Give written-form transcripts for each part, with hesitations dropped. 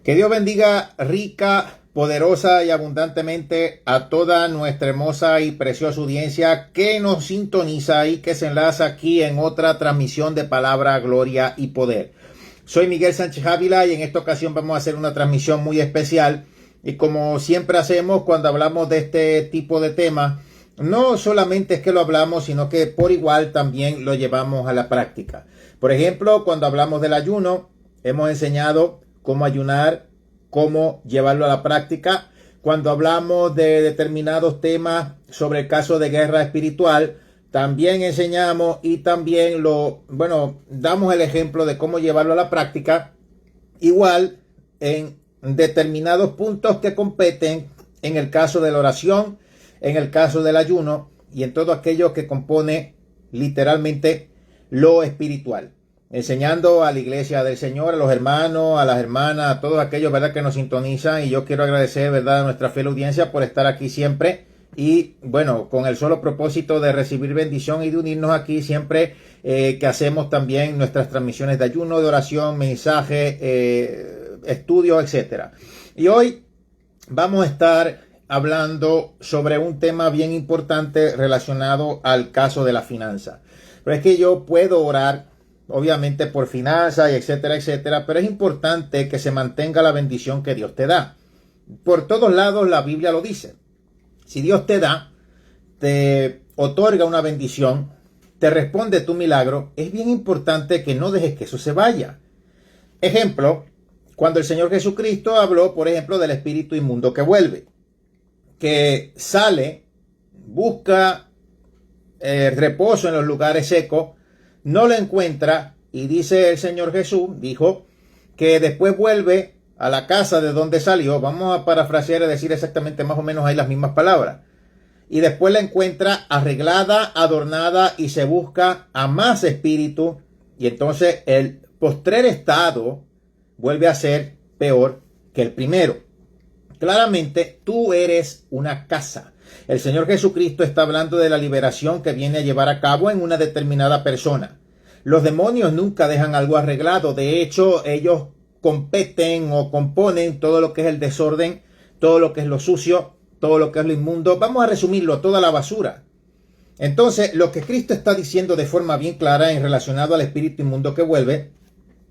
Que Dios bendiga rica, poderosa y abundantemente a toda nuestra hermosa y preciosa audiencia que nos sintoniza y que se enlaza aquí en otra transmisión de Palabra, Gloria y Poder. Soy Miguel Sánchez Ávila y en esta ocasión vamos a hacer una transmisión muy especial. Y como siempre hacemos cuando hablamos de este tipo de temas, no solamente es que lo hablamos, sino que por igual también lo llevamos a la práctica. Por ejemplo, cuando hablamos del ayuno, hemos enseñado cómo ayunar, cómo llevarlo a la práctica. Cuando hablamos de determinados temas sobre el caso de guerra espiritual, también enseñamos y también damos el ejemplo de cómo llevarlo a la práctica. Igual en determinados puntos que competen en el caso de la oración, en el caso del ayuno y en todo aquello que compone literalmente lo espiritual. Enseñando a la iglesia del Señor, a los hermanos, a las hermanas, a todos aquellos, ¿verdad?, que nos sintonizan. Y yo quiero agradecer, ¿verdad?, a nuestra fiel audiencia por estar aquí siempre. Y bueno, con el solo propósito de recibir bendición y de unirnos aquí siempre que hacemos también nuestras transmisiones de ayuno, de oración, mensajes, estudios, etcétera. Y hoy vamos a estar hablando sobre un tema bien importante relacionado al caso de la finanza. Pero es que yo puedo orar, obviamente, por finanzas y etcétera, etcétera, pero es importante que se mantenga la bendición que Dios te da. Por todos lados la Biblia lo dice. Si Dios te da, te otorga una bendición, te responde tu milagro, es bien importante que no dejes que eso se vaya. Ejemplo, cuando el Señor Jesucristo habló, por ejemplo, del espíritu inmundo que vuelve, que sale, busca reposo en los lugares secos, no lo encuentra y dice el Señor Jesús, dijo que después vuelve a la casa de donde salió. Vamos a parafrasear y decir exactamente más o menos ahí las mismas palabras. Y después la encuentra arreglada, adornada y se busca a más espíritu. Y entonces el postrer estado vuelve a ser peor que el primero. Claramente tú eres una casa. El Señor Jesucristo está hablando de la liberación que viene a llevar a cabo en una determinada persona. Los demonios nunca dejan algo arreglado. De hecho, ellos competen o componen todo lo que es el desorden, todo lo que es lo sucio, todo lo que es lo inmundo. Vamos a resumirlo, toda la basura. Entonces, lo que Cristo está diciendo de forma bien clara en relacionado al espíritu inmundo que vuelve,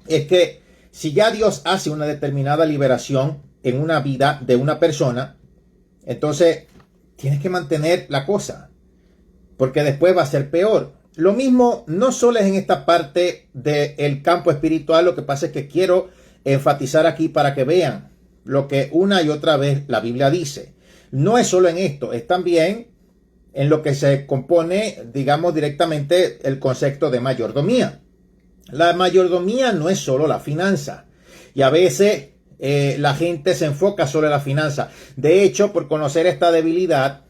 es que si ya Dios hace una determinada liberación en una vida de una persona, entonces tienes que mantener la cosa, porque después va a ser peor. Lo mismo no solo es en esta parte del campo espiritual, lo que pasa es que quiero enfatizar aquí para que vean lo que una y otra vez la Biblia dice. No es solo en esto, es también en lo que se compone, digamos, directamente el concepto de mayordomía. La mayordomía no es solo la finanza y a veces la gente se enfoca solo en la finanza. De hecho, por conocer esta debilidad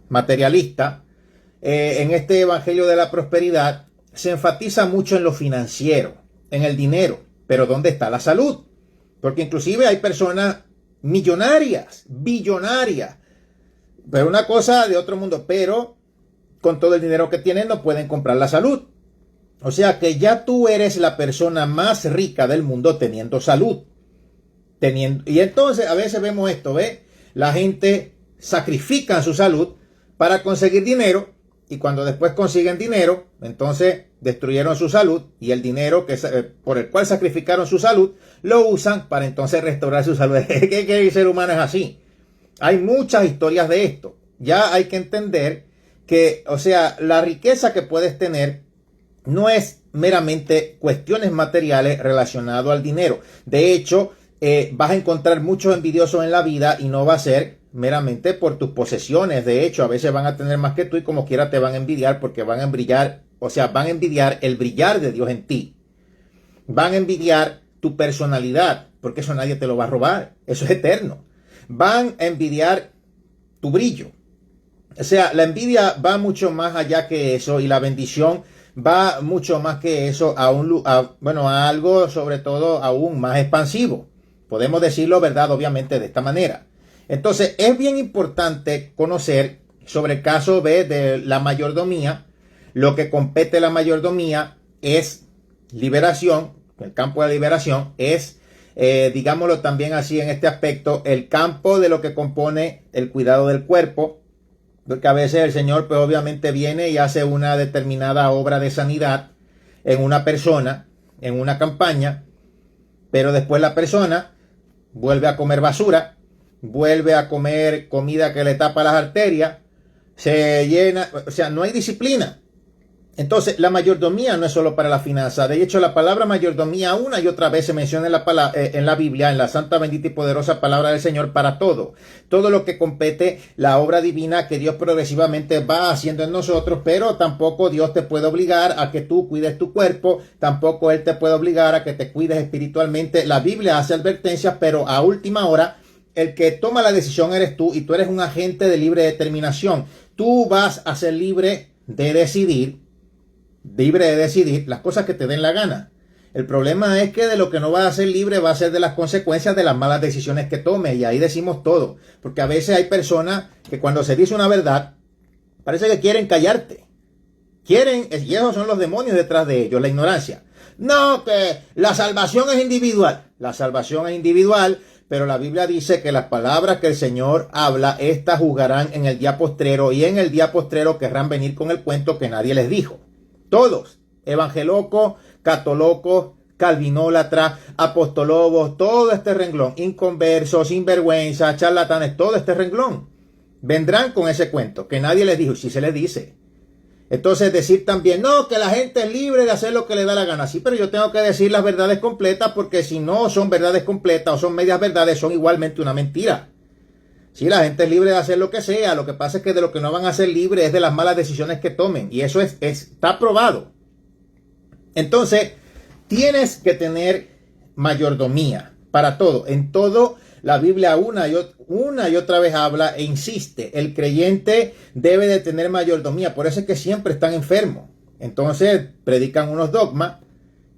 materialista, en este evangelio de la prosperidad se enfatiza mucho en lo financiero, en el dinero. Pero ¿dónde está la salud? Porque inclusive hay personas millonarias, billonarias, pero una cosa de otro mundo, pero con todo el dinero que tienen no pueden comprar la salud. O sea que ya tú eres la persona más rica del mundo teniendo salud. Y entonces a veces vemos esto, ¿ves? La gente sacrifica su salud para conseguir dinero y cuando después consiguen dinero, entonces destruyeron su salud y el dinero por el cual sacrificaron su salud lo usan para entonces restaurar su salud. ¿Qué el ser humano es así? Hay muchas historias de esto. Ya hay que entender que, o sea, la riqueza que puedes tener no es meramente cuestiones materiales relacionadas al dinero. De hecho, vas a encontrar muchos envidiosos en la vida y no va a ser meramente por tus posesiones. De hecho, a veces van a tener más que tú y como quiera te van a envidiar porque van a brillar, o sea, van a envidiar el brillar de Dios en ti. Van a envidiar tu personalidad porque eso nadie te lo va a robar. Eso es eterno. Van a envidiar tu brillo. O sea, la envidia va mucho más allá que eso y la bendición va mucho más que eso a algo sobre todo aún más expansivo. Podemos decirlo, ¿verdad? Obviamente de esta manera. Entonces, es bien importante conocer sobre el caso de la mayordomía. Lo que compete a la mayordomía es liberación, el campo de liberación es digámoslo también así en este aspecto, el campo de lo que compone el cuidado del cuerpo, porque a veces el Señor pues obviamente viene y hace una determinada obra de sanidad en una persona, en una campaña, pero después la persona vuelve a comer basura, vuelve a comer comida que le tapa las arterias, se llena, o sea, no hay disciplina. Entonces, la mayordomía no es solo para la finanza. De hecho, la palabra mayordomía una y otra vez se menciona en la Biblia, en la santa, bendita y poderosa palabra del Señor para todo. Todo lo que compete la obra divina que Dios progresivamente va haciendo en nosotros, pero tampoco Dios te puede obligar a que tú cuides tu cuerpo, tampoco Él te puede obligar a que te cuides espiritualmente. La Biblia hace advertencias, pero a última hora, el que toma la decisión eres tú y tú eres un agente de libre determinación. Tú vas a ser libre de decidir las cosas que te den la gana. El problema es que de lo que no vas a ser libre va a ser de las consecuencias de las malas decisiones que tomes, y ahí decimos todo, porque a veces hay personas que cuando se dice una verdad parece que quieren callarte, y esos son los demonios detrás de ellos, la ignorancia. No, que la salvación es individual. La salvación es individual, pero la Biblia dice que las palabras que el Señor habla, estas juzgarán en el día postrero, y en el día postrero querrán venir con el cuento que nadie les dijo. Todos, evangelocos, catolocos, calvinólatras, apostolobos, todo este renglón, inconversos, sinvergüenza, charlatanes, todo este renglón, vendrán con ese cuento que nadie les dijo, y si se les dice. Entonces decir también, no, que la gente es libre de hacer lo que le da la gana. Sí, pero yo tengo que decir las verdades completas, porque si no son verdades completas o son medias verdades, son igualmente una mentira. Sí, la gente es libre de hacer lo que sea. Lo que pasa es que de lo que no van a ser libres es de las malas decisiones que tomen. Y eso está probado. Entonces, tienes que tener mayordomía para todo. En todo, la Biblia una y otra vez habla e insiste. El creyente debe de tener mayordomía. Por eso es que siempre están enfermos. Entonces, predican unos dogmas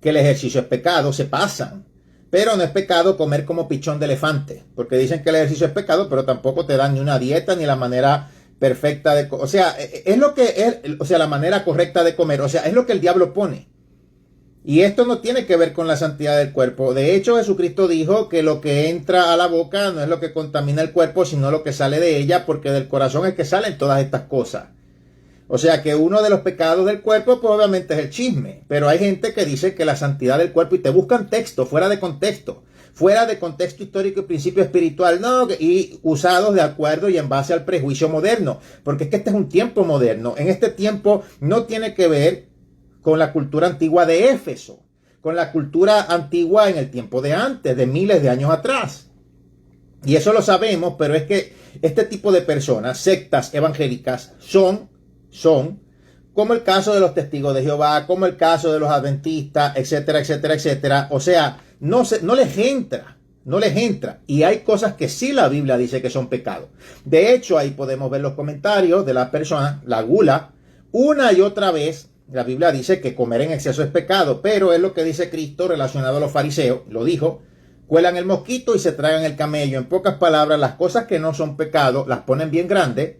que el ejercicio es pecado, se pasan. Pero no es pecado comer como pichón de elefante, porque dicen que el ejercicio es pecado, pero tampoco te dan ni una dieta ni la manera perfecta de comer. O sea, es lo que es, o sea, la manera correcta de comer. O sea, es lo que el diablo pone. Y esto no tiene que ver con la santidad del cuerpo. De hecho, Jesucristo dijo que lo que entra a la boca no es lo que contamina el cuerpo, sino lo que sale de ella, porque del corazón es que salen todas estas cosas. O sea que uno de los pecados del cuerpo, pues obviamente es el chisme. Pero hay gente que dice que la santidad del cuerpo, y te buscan texto fuera de contexto histórico y principio espiritual, no, y usados de acuerdo y en base al prejuicio moderno. Porque es que este es un tiempo moderno. En este tiempo no tiene que ver con la cultura antigua de Éfeso, con la cultura antigua en el tiempo de antes, de miles de años atrás. Y eso lo sabemos, pero es que este tipo de personas, sectas evangélicas, son como el caso de los testigos de Jehová, como el caso de los adventistas, etcétera, etcétera, etcétera. O sea, no les entra. Y hay cosas que sí la Biblia dice que son pecados. De hecho, ahí podemos ver los comentarios de las personas, la gula, una y otra vez. La Biblia dice que comer en exceso es pecado, pero es lo que dice Cristo relacionado a los fariseos. Lo dijo, cuelan el mosquito y se tragan el camello. En pocas palabras, las cosas que no son pecado las ponen bien grandes,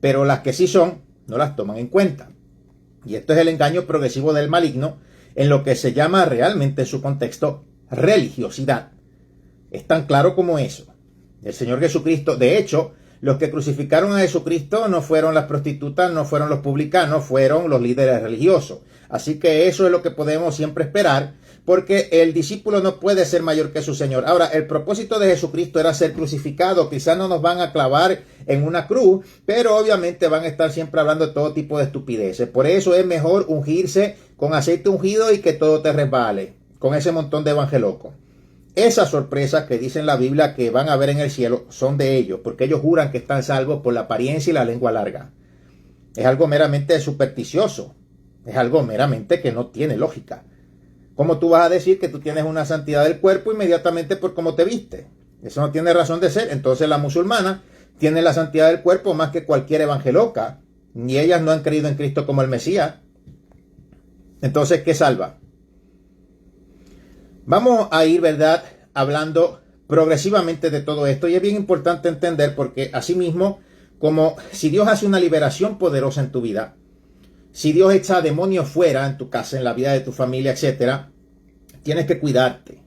pero las que sí son, no las toman en cuenta. Y esto es el engaño progresivo del maligno en lo que se llama realmente en su contexto religiosidad. Es tan claro como eso. El Señor Jesucristo, de hecho, los que crucificaron a Jesucristo no fueron las prostitutas, no fueron los publicanos, fueron los líderes religiosos. Así que eso es lo que podemos siempre esperar, porque el discípulo no puede ser mayor que su Señor. Ahora, el propósito de Jesucristo era ser crucificado. Quizás no nos van a clavar en una cruz, pero obviamente van a estar siempre hablando de todo tipo de estupideces. Por eso es mejor ungirse con aceite ungido y que todo te resbale, con ese montón de evangelocos. Esas sorpresas que dicen la Biblia que van a ver en el cielo son de ellos, porque ellos juran que están salvos por la apariencia y la lengua larga. Es algo meramente supersticioso. Es algo meramente que no tiene lógica. ¿Cómo tú vas a decir que tú tienes una santidad del cuerpo inmediatamente por cómo te viste? Eso no tiene razón de ser. Entonces la musulmana tiene la santidad del cuerpo más que cualquier evangeloca. Ni ellas no han creído en Cristo como el Mesías. Entonces, ¿qué salva? Vamos a ir, ¿verdad?, hablando progresivamente de todo esto. Y es bien importante entender porque asimismo, como si Dios hace una liberación poderosa en tu vida, si Dios echa demonios fuera en tu casa, en la vida de tu familia, etcétera, tienes que cuidarte.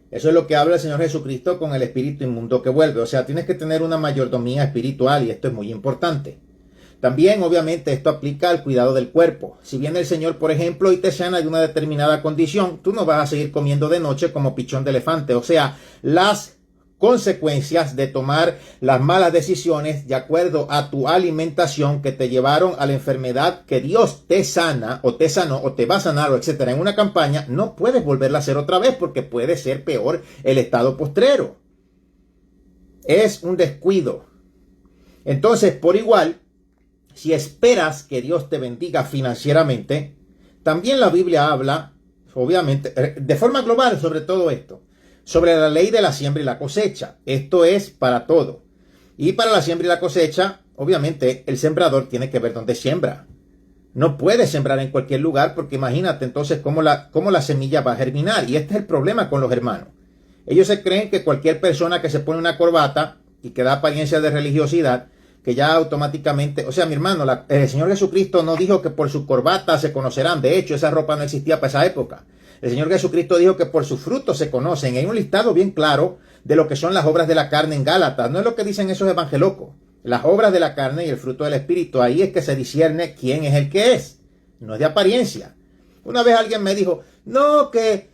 Eso es lo que habla el Señor Jesucristo con el espíritu inmundo que vuelve. O sea, tienes que tener una mayordomía espiritual y esto es muy importante. También, obviamente, esto aplica al cuidado del cuerpo. Si viene el Señor, por ejemplo, y te sana de una determinada condición, tú no vas a seguir comiendo de noche como pichón de elefante. O sea, las consecuencias de tomar las malas decisiones de acuerdo a tu alimentación que te llevaron a la enfermedad que Dios te sana o te sanó o te va a sanar o etcétera en una campaña, no puedes volverla a hacer otra vez porque puede ser peor el estado postrero. Es un descuido. Entonces, por igual, si esperas que Dios te bendiga financieramente, también la Biblia habla, obviamente, de forma global sobre todo esto, sobre la ley de la siembra y la cosecha. Esto es para todo. Y para la siembra y la cosecha, obviamente, el sembrador tiene que ver dónde siembra. No puede sembrar en cualquier lugar porque imagínate entonces cómo la semilla va a germinar. Y este es el problema con los hermanos. Ellos se creen que cualquier persona que se pone una corbata y que da apariencia de religiosidad, que ya automáticamente, o sea, mi hermano, el Señor Jesucristo no dijo que por su corbata se conocerán. De hecho, esa ropa no existía para esa época. El Señor Jesucristo dijo que por sus frutos se conocen. Hay un listado bien claro de lo que son las obras de la carne en Gálatas. No es lo que dicen esos evangelocos. Las obras de la carne y el fruto del Espíritu. Ahí es que se discierne quién es el que es. No es de apariencia. Una vez alguien me dijo, no, que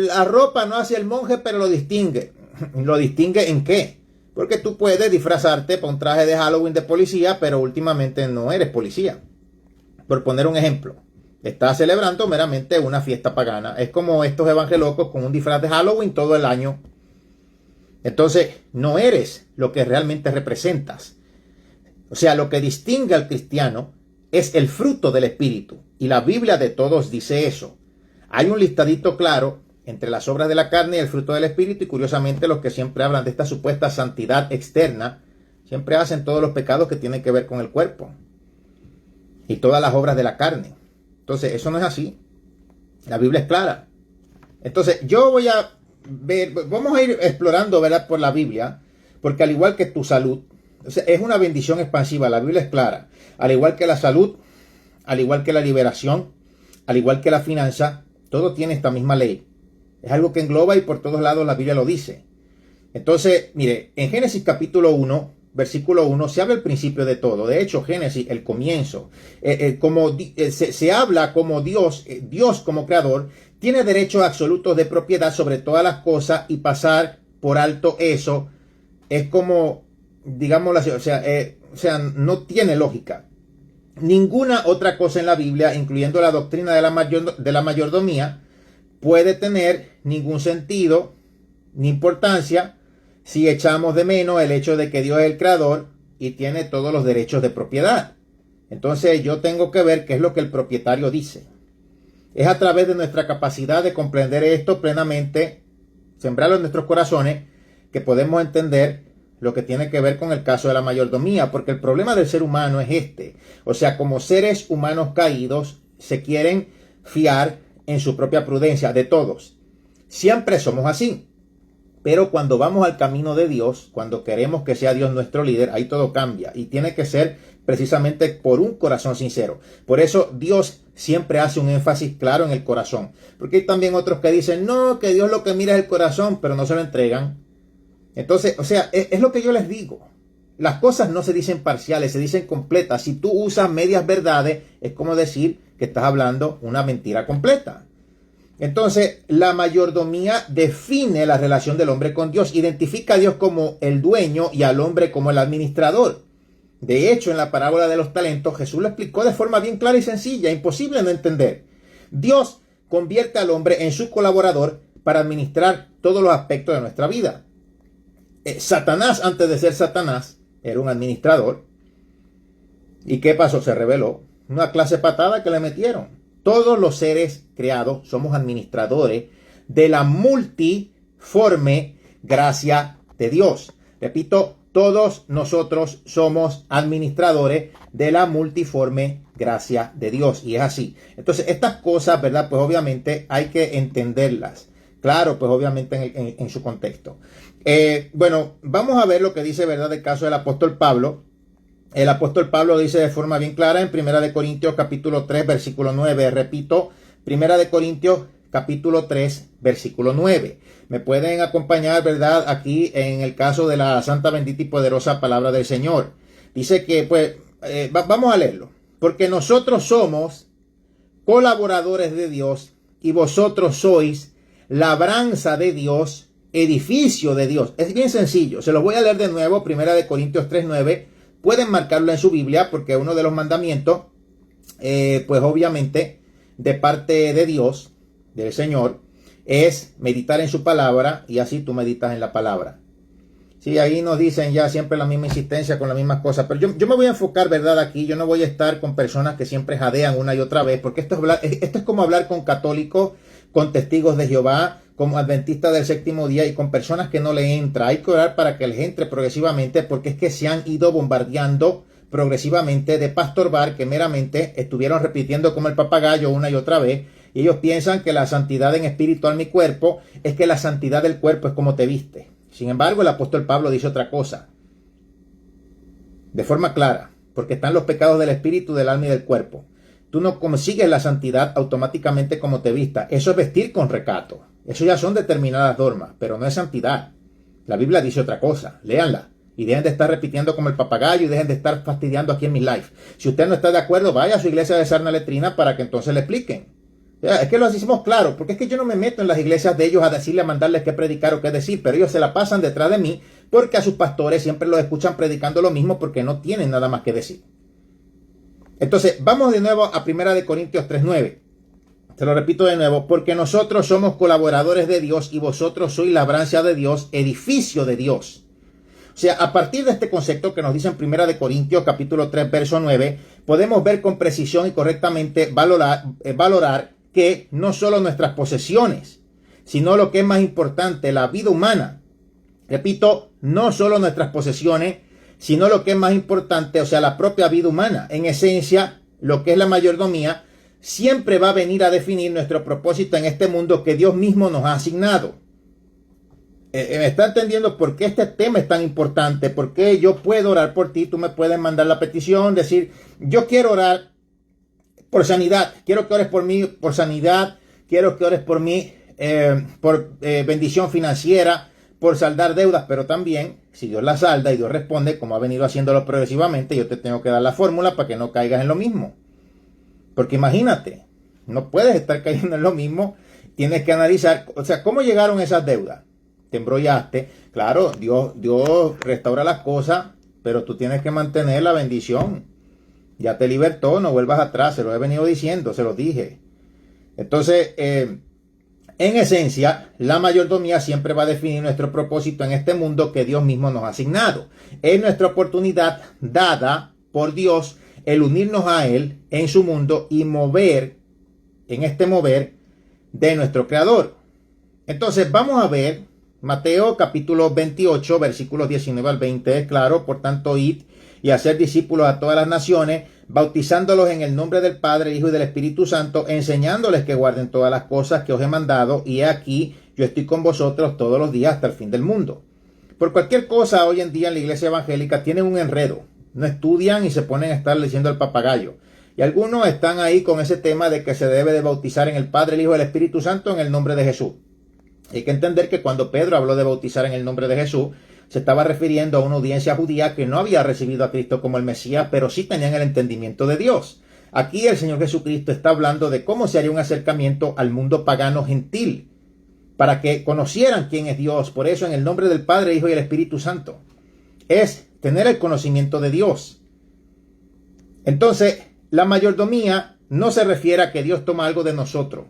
la ropa no hace el monje, pero lo distingue. ¿Lo distingue en qué? Porque tú puedes disfrazarte para un traje de Halloween de policía, pero últimamente no eres policía. Por poner un ejemplo. Estás celebrando meramente una fiesta pagana. Es como estos evangelocos con un disfraz de Halloween todo el año. Entonces, no eres lo que realmente representas. O sea, lo que distingue al cristiano es el fruto del Espíritu. Y la Biblia de todos dice eso. Hay un listadito claro entre las obras de la carne y el fruto del Espíritu. Y curiosamente, los que siempre hablan de esta supuesta santidad externa, siempre hacen todos los pecados que tienen que ver con el cuerpo. Y todas las obras de la carne. Entonces, eso no es así. La Biblia es clara. Entonces, yo voy a ver, vamos a ir explorando, ¿verdad?, por la Biblia, porque al igual que tu salud, o sea, es una bendición expansiva. La Biblia es clara. Al igual que la salud, al igual que la liberación, al igual que la finanza, todo tiene esta misma ley. Es algo que engloba y por todos lados la Biblia lo dice. Entonces, mire, en Génesis capítulo 1, versículo 1, se habla el principio de todo. De hecho, Génesis, el comienzo, se habla como Dios como creador, tiene derechos absolutos de propiedad sobre todas las cosas y pasar por alto eso es como, digámoslo así, o sea, no tiene lógica. Ninguna otra cosa en la Biblia, incluyendo la doctrina de la mayordomía, puede tener ningún sentido ni importancia si echamos de menos el hecho de que Dios es el creador y tiene todos los derechos de propiedad. Entonces yo tengo que ver qué es lo que el propietario dice. Es a través de nuestra capacidad de comprender esto plenamente, sembrarlo en nuestros corazones, que podemos entender lo que tiene que ver con el caso de la mayordomía, porque el problema del ser humano es este. O sea, como seres humanos caídos, se quieren fiar en su propia prudencia, de todos. Siempre somos así. Pero cuando vamos al camino de Dios, cuando queremos que sea Dios nuestro líder, ahí todo cambia. Y tiene que ser precisamente por un corazón sincero. Por eso Dios siempre hace un énfasis claro en el corazón. Porque hay también otros que dicen, no, que Dios lo que mira es el corazón, pero no se lo entregan. Entonces, o sea, es lo que yo les digo. Las cosas no se dicen parciales, se dicen completas. Si tú usas medias verdades, es como decir que estás hablando una mentira completa. Entonces, la mayordomía define la relación del hombre con Dios, identifica a Dios como el dueño y al hombre como el administrador. De hecho, en la parábola de los talentos, Jesús lo explicó de forma bien clara y sencilla, imposible de entender. Dios convierte al hombre en su colaborador para administrar todos los aspectos de nuestra vida. Satanás, antes de ser Satanás, era un administrador. ¿Y qué pasó? Se rebeló. Una clase patada que le metieron. Todos los seres creados somos administradores de la multiforme gracia de Dios. Repito, todos nosotros somos administradores de la multiforme gracia de Dios. Y es así. Entonces, estas cosas, ¿verdad? Pues obviamente hay que entenderlas. Claro, pues obviamente en su contexto. Bueno, vamos a ver lo que dice, ¿verdad?, el caso del apóstol Pablo. El apóstol Pablo dice de forma bien clara en 1 Corintios capítulo 3, versículo 9. Repito, 1 Corintios capítulo 3, versículo 9. Me pueden acompañar, ¿verdad?, aquí en el caso de la santa, bendita y poderosa palabra del Señor. Dice que, pues, vamos a leerlo. Porque nosotros somos colaboradores de Dios y vosotros sois labranza de Dios, edificio de Dios. Es bien sencillo. Se los voy a leer de nuevo, 1 Corintios 3, 9. Pueden marcarlo en su Biblia porque uno de los mandamientos, pues obviamente, de parte de Dios, del Señor, es meditar en su palabra y así tú meditas en la palabra. Sí, ahí nos dicen ya siempre la misma insistencia con las mismas cosas, pero yo me voy a enfocar, ¿verdad? Aquí yo no voy a estar con personas que siempre jadean una y otra vez, porque esto es como hablar con católicos, con testigos de Jehová, como adventistas del séptimo día y con personas que no le entra. Hay que orar para que les entre progresivamente, porque es que se han ido bombardeando progresivamente de Pastor Bar, que meramente estuvieron repitiendo como el papagayo una y otra vez, y ellos piensan que la santidad en espíritu en mi cuerpo es que la santidad del cuerpo es como te viste. Sin embargo, el apóstol Pablo dice otra cosa, de forma clara, porque están los pecados del espíritu, del alma y del cuerpo. Tú no consigues la santidad automáticamente como te vista. Eso es vestir con recato. Eso ya son determinadas normas, pero no es santidad. La Biblia dice otra cosa. Léanla. Y dejen de estar repitiendo como el papagayo y dejen de estar fastidiando aquí en mi live. Si usted no está de acuerdo, vaya a su iglesia de Sarna Letrina para que entonces le expliquen. Es que lo hacemos claro, porque es que yo no me meto en las iglesias de ellos a decirle, a mandarles qué predicar o qué decir, pero ellos se la pasan detrás de mí porque a sus pastores siempre los escuchan predicando lo mismo porque no tienen nada más que decir. Entonces, vamos de nuevo a 1 Corintios 3:9. Se lo repito de nuevo, porque nosotros somos colaboradores de Dios y vosotros sois labranza de Dios, edificio de Dios. O sea, a partir de este concepto que nos dice en 1 Corintios capítulo 3, verso 9, podemos ver con precisión y correctamente valorar que no solo nuestras posesiones, sino lo que es más importante, la vida humana. Repito, no solo nuestras posesiones, sino lo que es más importante, o sea, la propia vida humana. En esencia, lo que es la mayordomía, siempre va a venir a definir nuestro propósito en este mundo que Dios mismo nos ha asignado. ¿Me está entendiendo por qué este tema es tan importante? ¿Por qué yo puedo orar por ti? Tú me puedes mandar la petición, decir, yo quiero orar por sanidad, quiero que ores por mí por sanidad, quiero que ores por mí por bendición financiera, por saldar deudas, pero también, si Dios la salda y Dios responde, como ha venido haciéndolo progresivamente, yo te tengo que dar la fórmula para que no caigas en lo mismo. Porque imagínate, no puedes estar cayendo en lo mismo, tienes que analizar, o sea, ¿cómo llegaron esas deudas? Te embrollaste, claro, Dios restaura las cosas, pero tú tienes que mantener la bendición. Ya te libertó, no vuelvas atrás, se lo he venido diciendo, se lo dije. Entonces, en esencia, la mayordomía siempre va a definir nuestro propósito en este mundo que Dios mismo nos ha asignado. Es nuestra oportunidad dada por Dios el unirnos a Él en su mundo y mover, en este mover de nuestro Creador. Entonces, vamos a ver Mateo capítulo 28, versículos 19 al 20. Es claro, por tanto, id y hacer discípulos a todas las naciones, bautizándolos en el nombre del Padre, Hijo y del Espíritu Santo, enseñándoles que guarden todas las cosas que os he mandado, y he aquí, yo estoy con vosotros todos los días hasta el fin del mundo. Por cualquier cosa hoy en día en la iglesia evangélica tienen un enredo, no estudian y se ponen a estar diciendo al papagayo. Y algunos están ahí con ese tema de que se debe de bautizar en el Padre, el Hijo y el Espíritu Santo en el nombre de Jesús. Hay que entender que cuando Pedro habló de bautizar en el nombre de Jesús, se estaba refiriendo a una audiencia judía que no había recibido a Cristo como el Mesías, pero sí tenían el entendimiento de Dios. Aquí el Señor Jesucristo está hablando de cómo se haría un acercamiento al mundo pagano gentil, para que conocieran quién es Dios. Por eso, en el nombre del Padre, Hijo y el Espíritu Santo, es tener el conocimiento de Dios. Entonces, la mayordomía no se refiere a que Dios toma algo de nosotros.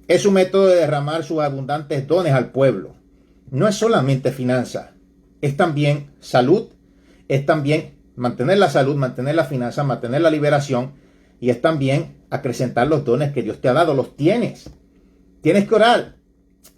Es un método de derramar sus abundantes dones al pueblo. No es solamente finanzas, es también salud, es también mantener la salud, mantener la finanza, mantener la liberación, y es también acrecentar los dones que Dios te ha dado. Los tienes. Tienes que orar.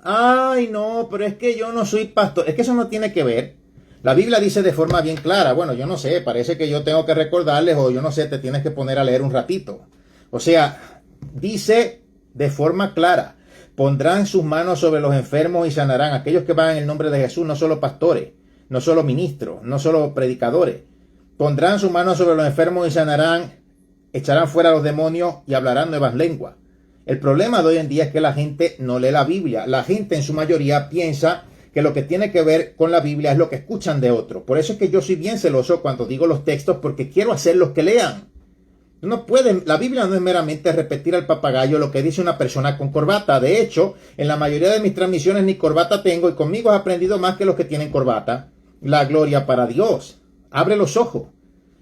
Ay, no, pero es que yo no soy pastor. Es que eso no tiene que ver. La Biblia dice de forma bien clara. Bueno, yo no sé, parece que yo tengo que recordarles, o yo no sé, te tienes que poner a leer un ratito. O sea, dice de forma clara: pondrán sus manos sobre los enfermos y sanarán. Aquellos que van en el nombre de Jesús, no solo pastores, no solo ministros, no solo predicadores. Pondrán sus manos sobre los enfermos y sanarán, echarán fuera a los demonios y hablarán nuevas lenguas. El problema de hoy en día es que la gente no lee la Biblia. La gente en su mayoría piensa que lo que tiene que ver con la Biblia es lo que escuchan de otro. Por eso es que yo soy bien celoso cuando digo los textos, porque quiero hacerlos que lean. No pueden, la Biblia no es meramente repetir al papagayo lo que dice una persona con corbata. De hecho, en la mayoría de mis transmisiones ni corbata tengo y conmigo has aprendido más que los que tienen corbata. La gloria para Dios. Abre los ojos.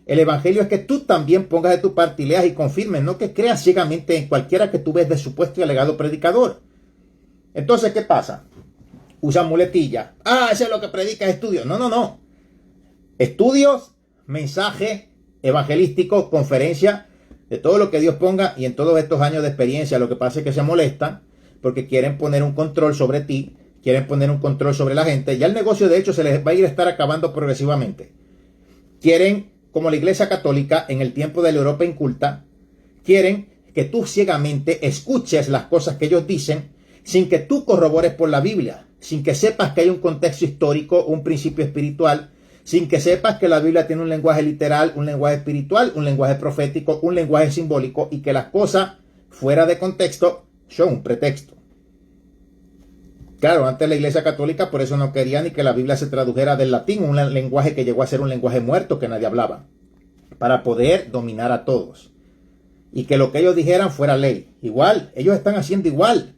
El evangelio es que tú también pongas de tu parte y leas y confirmes, no que creas ciegamente en cualquiera que tú ves de supuesto y alegado predicador. Entonces, ¿qué pasa? Usan muletilla. Eso es lo que predica, es estudio. No. Estudios, mensaje evangelístico, conferencia, de todo lo que Dios ponga, y en todos estos años de experiencia lo que pasa es que se molestan porque quieren poner un control sobre ti, quieren poner un control sobre la gente. Ya el negocio de hecho se les va a ir a estar acabando progresivamente. Quieren, como la Iglesia Católica en el tiempo de la Europa inculta, quieren que tú ciegamente escuches las cosas que ellos dicen sin que tú corrobores por la Biblia, sin que sepas que hay un contexto histórico, un principio espiritual, sin que sepas que la Biblia tiene un lenguaje literal, un lenguaje espiritual, un lenguaje profético, un lenguaje simbólico, y que las cosas fuera de contexto son un pretexto. Claro, antes la Iglesia Católica por eso no quería ni que la Biblia se tradujera del latín, un lenguaje que llegó a ser un lenguaje muerto que nadie hablaba, para poder dominar a todos. Y que lo que ellos dijeran fuera ley. Igual, ellos están haciendo igual.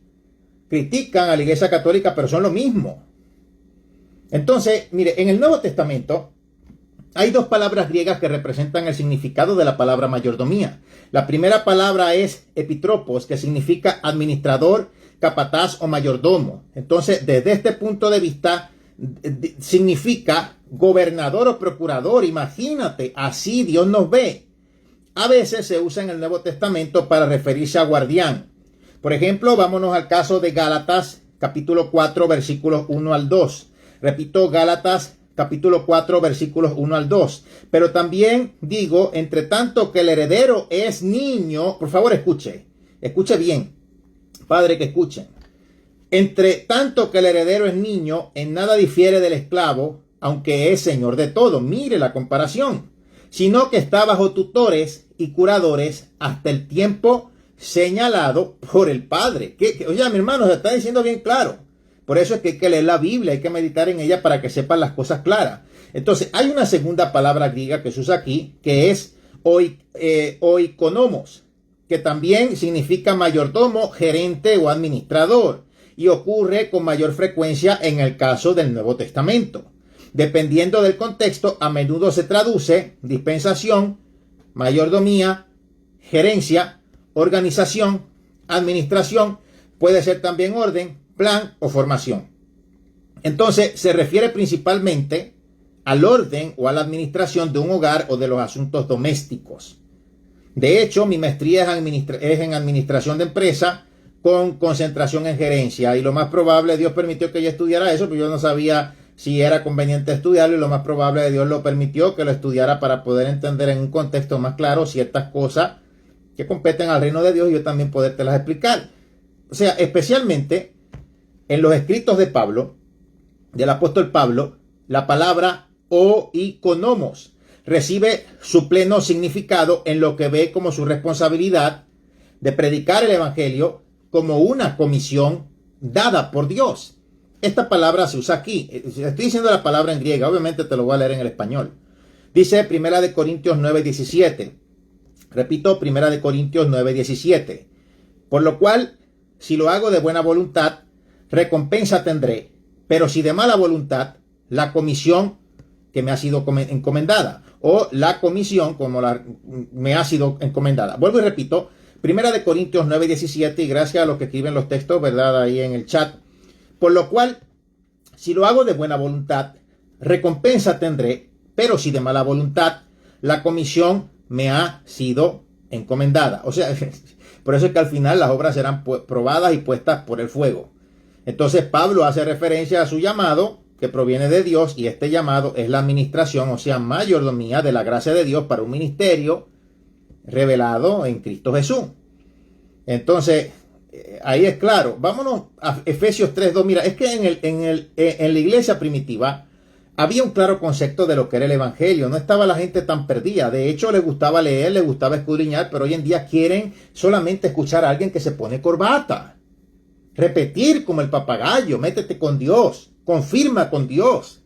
Critican a la Iglesia Católica, pero son lo mismo. Entonces, mire, en el Nuevo Testamento hay dos palabras griegas que representan el significado de la palabra mayordomía. La primera palabra es epitropos, que significa administrador, capataz o mayordomo. Entonces, desde este punto de vista, significa gobernador o procurador. Imagínate, así Dios nos ve. A veces se usa en el Nuevo Testamento para referirse a guardián. Por ejemplo, vámonos al caso de Gálatas, capítulo 4, versículos 1 al 2. Repito, Gálatas capítulo 4, versículos 1 al 2. Pero también digo, entre tanto que el heredero es niño, por favor escuche bien, padre, que escuchen. Entre tanto que el heredero es niño, en nada difiere del esclavo, aunque es señor de todo. Mire la comparación. Sino que está bajo tutores y curadores hasta el tiempo señalado por el padre. Oye, mi hermano, se está diciendo bien claro. Por eso es que hay que leer la Biblia, hay que meditar en ella para que sepan las cosas claras. Entonces, hay una segunda palabra griega que se usa aquí, que es oikonomos, que también significa mayordomo, gerente o administrador, y ocurre con mayor frecuencia en el caso del Nuevo Testamento. Dependiendo del contexto, a menudo se traduce dispensación, mayordomía, gerencia, organización, administración, puede ser también orden, plan o formación. Entonces, se refiere principalmente al orden o a la administración de un hogar o de los asuntos domésticos. De hecho, mi maestría es en administración de empresa con concentración en gerencia, y lo más probable, Dios permitió que yo estudiara eso, pero yo no sabía si era conveniente estudiarlo, y lo más probable Dios lo permitió que lo estudiara para poder entender en un contexto más claro ciertas cosas que competen al reino de Dios y yo también podértelas explicar. O sea, especialmente en los escritos de Pablo, del apóstol Pablo, la palabra oikonomos recibe su pleno significado en lo que ve como su responsabilidad de predicar el evangelio como una comisión dada por Dios. Esta palabra se usa aquí. Estoy diciendo la palabra en griega, obviamente te lo voy a leer en el español. Dice 1 Corintios 9:17. Repito, 1 Corintios 9:17. Por lo cual, si lo hago de buena voluntad, recompensa tendré, pero si de mala voluntad, la comisión que me ha sido encomendada, o la comisión como me ha sido encomendada. Vuelvo y repito, 1 Corintios 9:17, y gracias a los que escriben los textos, ¿verdad?, ahí en el chat. Por lo cual, si lo hago de buena voluntad, recompensa tendré, pero si de mala voluntad, la comisión me ha sido encomendada. O sea, por eso es que al final las obras serán probadas y puestas por el fuego. Entonces Pablo hace referencia a su llamado que proviene de Dios, y este llamado es la administración, o sea, mayordomía de la gracia de Dios para un ministerio revelado en Cristo Jesús. Entonces, ahí es claro. Vámonos a Efesios 3:2. Mira, es que en la iglesia primitiva había un claro concepto de lo que era el evangelio. No estaba la gente tan perdida. De hecho, les gustaba leer, les gustaba escudriñar, pero hoy en día quieren solamente escuchar a alguien que se pone corbata. Repetir como el papagayo, métete con Dios, confirma con Dios.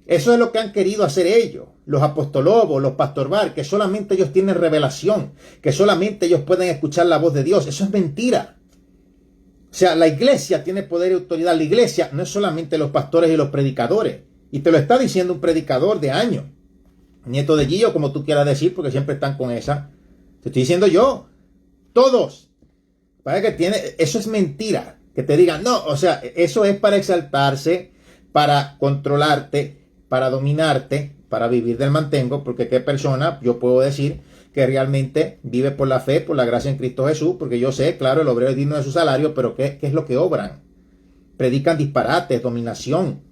Eso es lo que han querido hacer ellos, los apostolobos, los pastorbar, que solamente ellos tienen revelación, que solamente ellos pueden escuchar la voz de Dios. Eso es mentira. O sea, la iglesia tiene poder y autoridad. La iglesia no es solamente los pastores y los predicadores. Y te lo está diciendo un predicador de años. Nieto de Gillo, como tú quieras decir, porque siempre están con esa. Te estoy diciendo yo. Todos. Eso es mentira. Que te digan, no, o sea, eso es para exaltarse, para controlarte, para dominarte, para vivir del mantengo, porque qué persona, yo puedo decir que realmente vive por la fe, por la gracia en Cristo Jesús, porque yo sé, claro, el obrero es digno de su salario, pero ¿qué es lo que obran? Predican disparates, dominación,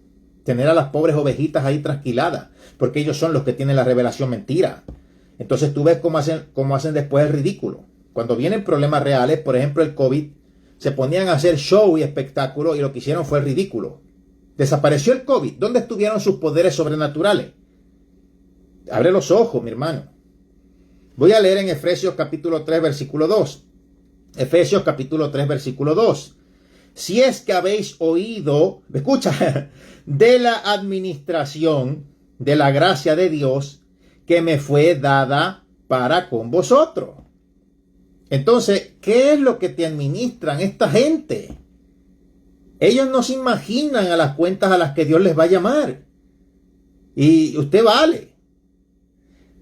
tener a las pobres ovejitas ahí trasquiladas, porque ellos son los que tienen la revelación mentira. Entonces tú ves cómo hacen después el ridículo. Cuando vienen problemas reales, por ejemplo el COVID, se ponían a hacer show y espectáculo y lo que hicieron fue el ridículo. Desapareció el COVID. ¿Dónde estuvieron sus poderes sobrenaturales? Abre los ojos, mi hermano. Voy a leer en Efesios capítulo 3, versículo 2. Efesios capítulo 3, versículo 2. Si es que habéis oído, escucha, de la administración de la gracia de Dios que me fue dada para con vosotros. Entonces, ¿qué es lo que te administran esta gente? Ellos no se imaginan a las cuentas a las que Dios les va a llamar. Y usted vale.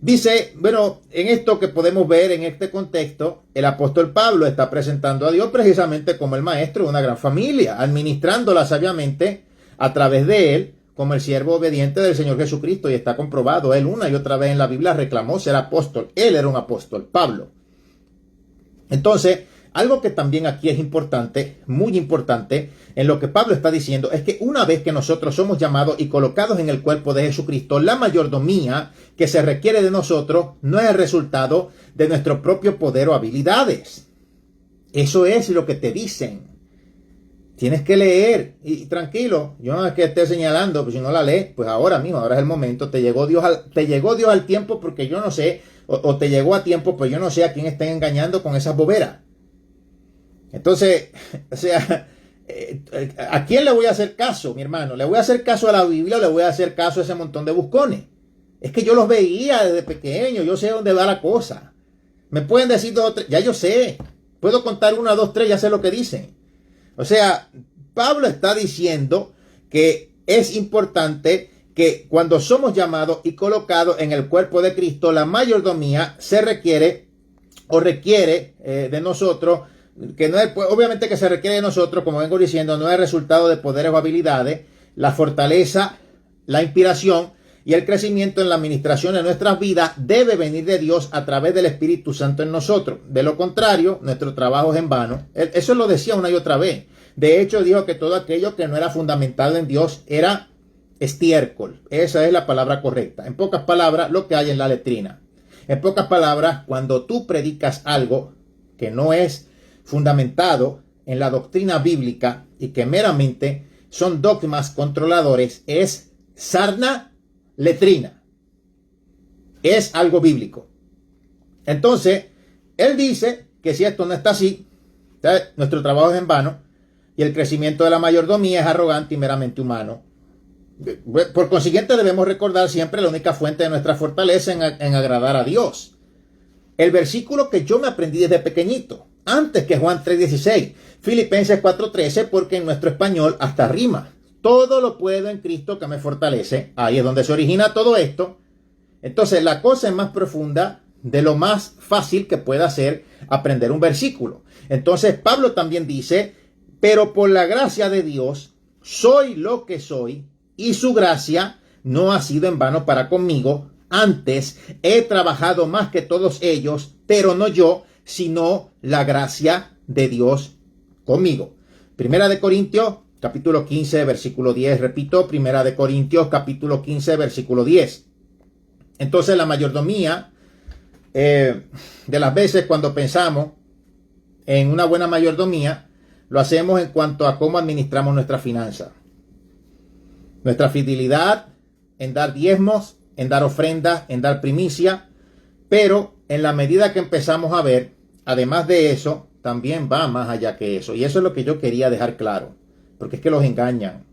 Dice, bueno, en esto que podemos ver en este contexto, el apóstol Pablo está presentando a Dios precisamente como el maestro de una gran familia, administrándola sabiamente a través de él, como el siervo obediente del Señor Jesucristo, y está comprobado. Él una y otra vez en la Biblia reclamó ser apóstol. Él era un apóstol, Pablo. Entonces, algo que también aquí es importante, muy importante, en lo que Pablo está diciendo, es que una vez que nosotros somos llamados y colocados en el cuerpo de Jesucristo, la mayordomía que se requiere de nosotros no es el resultado de nuestro propio poder o habilidades. Eso es lo que te dicen. Tienes que leer y tranquilo, yo no es que esté señalando, pues si no la lees, pues ahora mismo, ahora es el momento, te llegó Dios al tiempo porque yo no sé, o te llegó a tiempo, pues yo no sé a quién estén engañando con esas boberas. Entonces, o sea, ¿a quién le voy a hacer caso, mi hermano? ¿Le voy a hacer caso a la Biblia o le voy a hacer caso a ese montón de buscones? Es que yo los veía desde pequeño, yo sé dónde va la cosa. Me pueden decir 2 o 3, ya yo sé. Puedo contar 1, 2, 3, ya sé lo que dicen. O sea, Pablo está diciendo que es importante que cuando somos llamados y colocados en el cuerpo de Cristo, la mayordomía se requiere de nosotros, que no es, pues, obviamente que se requiere de nosotros, como vengo diciendo, no es resultado de poderes o habilidades, la fortaleza, la inspiración y el crecimiento en la administración de nuestras vidas debe venir de Dios a través del Espíritu Santo en nosotros. De lo contrario, nuestro trabajo es en vano. Eso lo decía una y otra vez. De hecho, dijo que todo aquello que no era fundamentado en Dios era estiércol. Esa es la palabra correcta. En pocas palabras, lo que hay en la letrina. En pocas palabras, cuando tú predicas algo que no es fundamentado en la doctrina bíblica y que meramente son dogmas controladores, es sarna letrina. Es algo bíblico. Entonces, él dice que si esto no está así, nuestro trabajo es en vano y el crecimiento de la mayordomía es arrogante y meramente humano. Por consiguiente, debemos recordar siempre la única fuente de nuestra fortaleza en agradar a Dios. El versículo que yo me aprendí desde pequeñito, antes que Juan 3:16, Filipenses 4:13, porque en nuestro español hasta rima. Todo lo puedo en Cristo que me fortalece. Ahí es donde se origina todo esto. Entonces, la cosa es más profunda de lo más fácil que pueda ser aprender un versículo. Entonces, Pablo también dice, pero por la gracia de Dios, soy lo que soy, y su gracia no ha sido en vano para conmigo. Antes he trabajado más que todos ellos, pero no yo, sino la gracia de Dios conmigo. Primera de Corintios, capítulo 15, versículo 10. Repito, Primera de Corintios, capítulo 15, versículo 10. Entonces, la mayordomía, de las veces cuando pensamos en una buena mayordomía, lo hacemos en cuanto a cómo administramos nuestra finanza. Nuestra fidelidad en dar diezmos, en dar ofrendas, en dar primicia, pero en la medida que empezamos a ver, además de eso, también va más allá que eso. Y eso es lo que yo quería dejar claro, porque es que los engañan.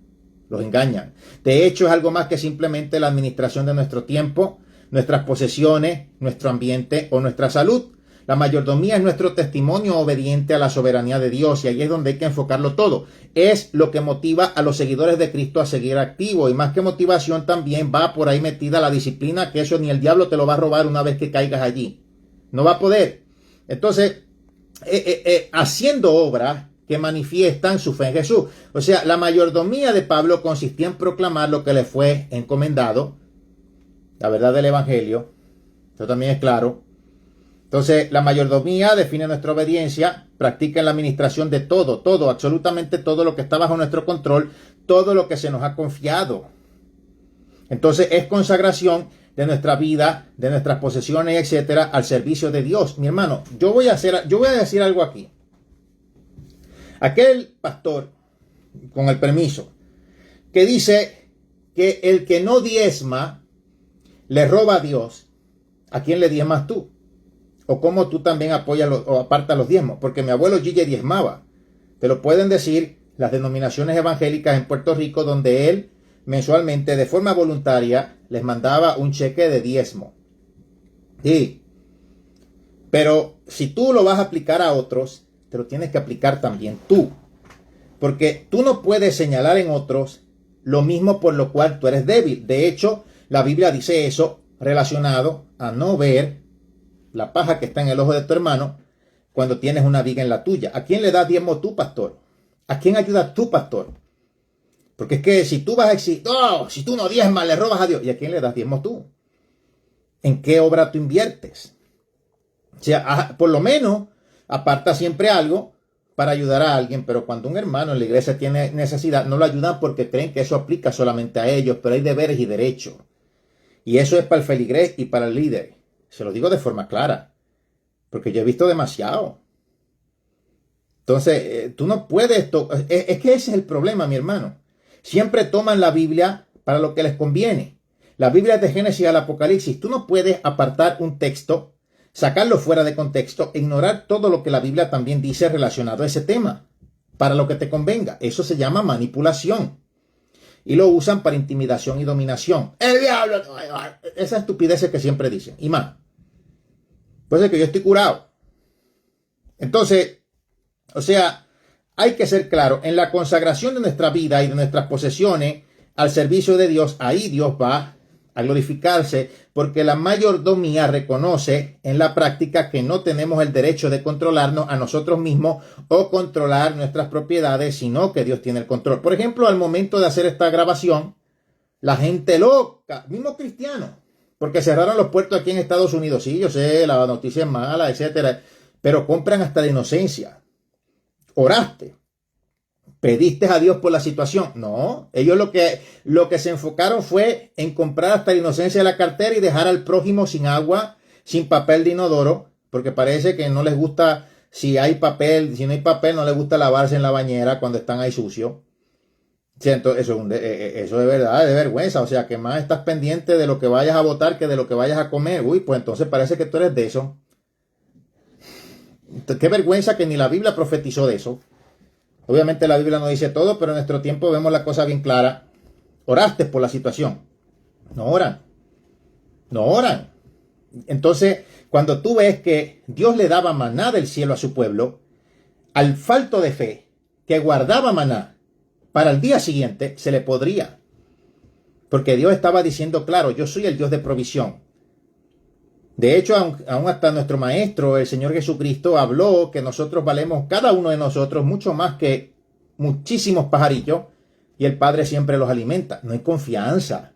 Los engañan. De hecho, es algo más que simplemente la administración de nuestro tiempo, nuestras posesiones, nuestro ambiente o nuestra salud. La mayordomía es nuestro testimonio obediente a la soberanía de Dios, y ahí es donde hay que enfocarlo todo. Es lo que motiva a los seguidores de Cristo a seguir activos, y más que motivación también va por ahí metida la disciplina, que eso ni el diablo te lo va a robar una vez que caigas allí. No va a poder. Entonces, haciendo obras que manifiestan su fe en Jesús. O sea, la mayordomía de Pablo consistía en proclamar lo que le fue encomendado, la verdad del Evangelio. Eso también es claro. Entonces, la mayordomía define nuestra obediencia, practica en la administración de todo, absolutamente todo lo que está bajo nuestro control, todo lo que se nos ha confiado. Entonces, es consagración de nuestra vida, de nuestras posesiones, etcétera, al servicio de Dios. Mi hermano, yo voy a decir algo aquí. Aquel pastor, con el permiso, que dice que el que no diezma le roba a Dios, ¿a quién le diezmas tú? O cómo tú también apoyas o apartas los diezmos. Porque mi abuelo Gille diezmaba. Te lo pueden decir las denominaciones evangélicas en Puerto Rico, donde él mensualmente, de forma voluntaria, les mandaba un cheque de diezmo. Sí. Pero si tú lo vas a aplicar a otros, te lo tienes que aplicar también tú. Porque tú no puedes señalar en otros lo mismo por lo cual tú eres débil. De hecho, la Biblia dice eso relacionado a no ver la paja que está en el ojo de tu hermano cuando tienes una viga en la tuya. ¿A quién le das diezmo tú, pastor? ¿A quién ayudas tú, pastor? Porque es que si tú vas a decir, oh, si tú no diezmas, le robas a Dios. ¿Y a quién le das diezmo tú? ¿En qué obra tú inviertes? O sea, por lo menos aparta siempre algo para ayudar a alguien, pero cuando un hermano en la iglesia tiene necesidad, no lo ayudan porque creen que eso aplica solamente a ellos, pero hay deberes y derechos. Y eso es para el feligrés y para el líder. Se lo digo de forma clara, porque yo he visto demasiado. Entonces, tú no puedes... Es que ese es el problema, mi hermano. Siempre toman la Biblia para lo que les conviene. La Biblia es de Génesis al Apocalipsis. Tú no puedes apartar un texto, sacarlo fuera de contexto, ignorar todo lo que la Biblia también dice relacionado a ese tema, para lo que te convenga. Eso se llama manipulación. Y lo usan para intimidación y dominación. ¡El diablo! Esas estupideces que siempre dicen. Y más. Pues es que yo estoy curado. Entonces, o sea, hay que ser claro. En la consagración de nuestra vida y de nuestras posesiones al servicio de Dios, ahí Dios va a glorificarse, porque la mayordomía reconoce en la práctica que no tenemos el derecho de controlarnos a nosotros mismos o controlar nuestras propiedades, sino que Dios tiene el control. Por ejemplo, al momento de hacer esta grabación, la gente loca, mismo cristianos, porque cerraron los puertos aquí en Estados Unidos. Sí, yo sé, la noticia es mala, etcétera, pero compran hasta la inocencia. Oraste. ¿Pediste a Dios por la situación? No, ellos lo que se enfocaron fue en comprar hasta la inocencia de la cartera y dejar al prójimo sin agua, sin papel de inodoro, porque parece que no les gusta, si hay papel, si no hay papel, no les gusta lavarse en la bañera cuando están ahí sucios. Siento, eso es de verdad, de vergüenza. O sea, que más estás pendiente de lo que vayas a votar que de lo que vayas a comer. Uy, pues entonces parece que tú eres de eso. Qué vergüenza que ni la Biblia profetizó de eso. Obviamente la Biblia no dice todo, pero en nuestro tiempo vemos la cosa bien clara. Oraste por la situación. No oran. No oran. Entonces, cuando tú ves que Dios le daba maná del cielo a su pueblo, al falto de fe, que guardaba maná para el día siguiente, se le podría. Porque Dios estaba diciendo, claro, yo soy el Dios de provisión. De hecho, aún hasta nuestro Maestro, el Señor Jesucristo, habló que nosotros valemos, cada uno de nosotros, mucho más que muchísimos pajarillos, y el Padre siempre los alimenta. No hay confianza,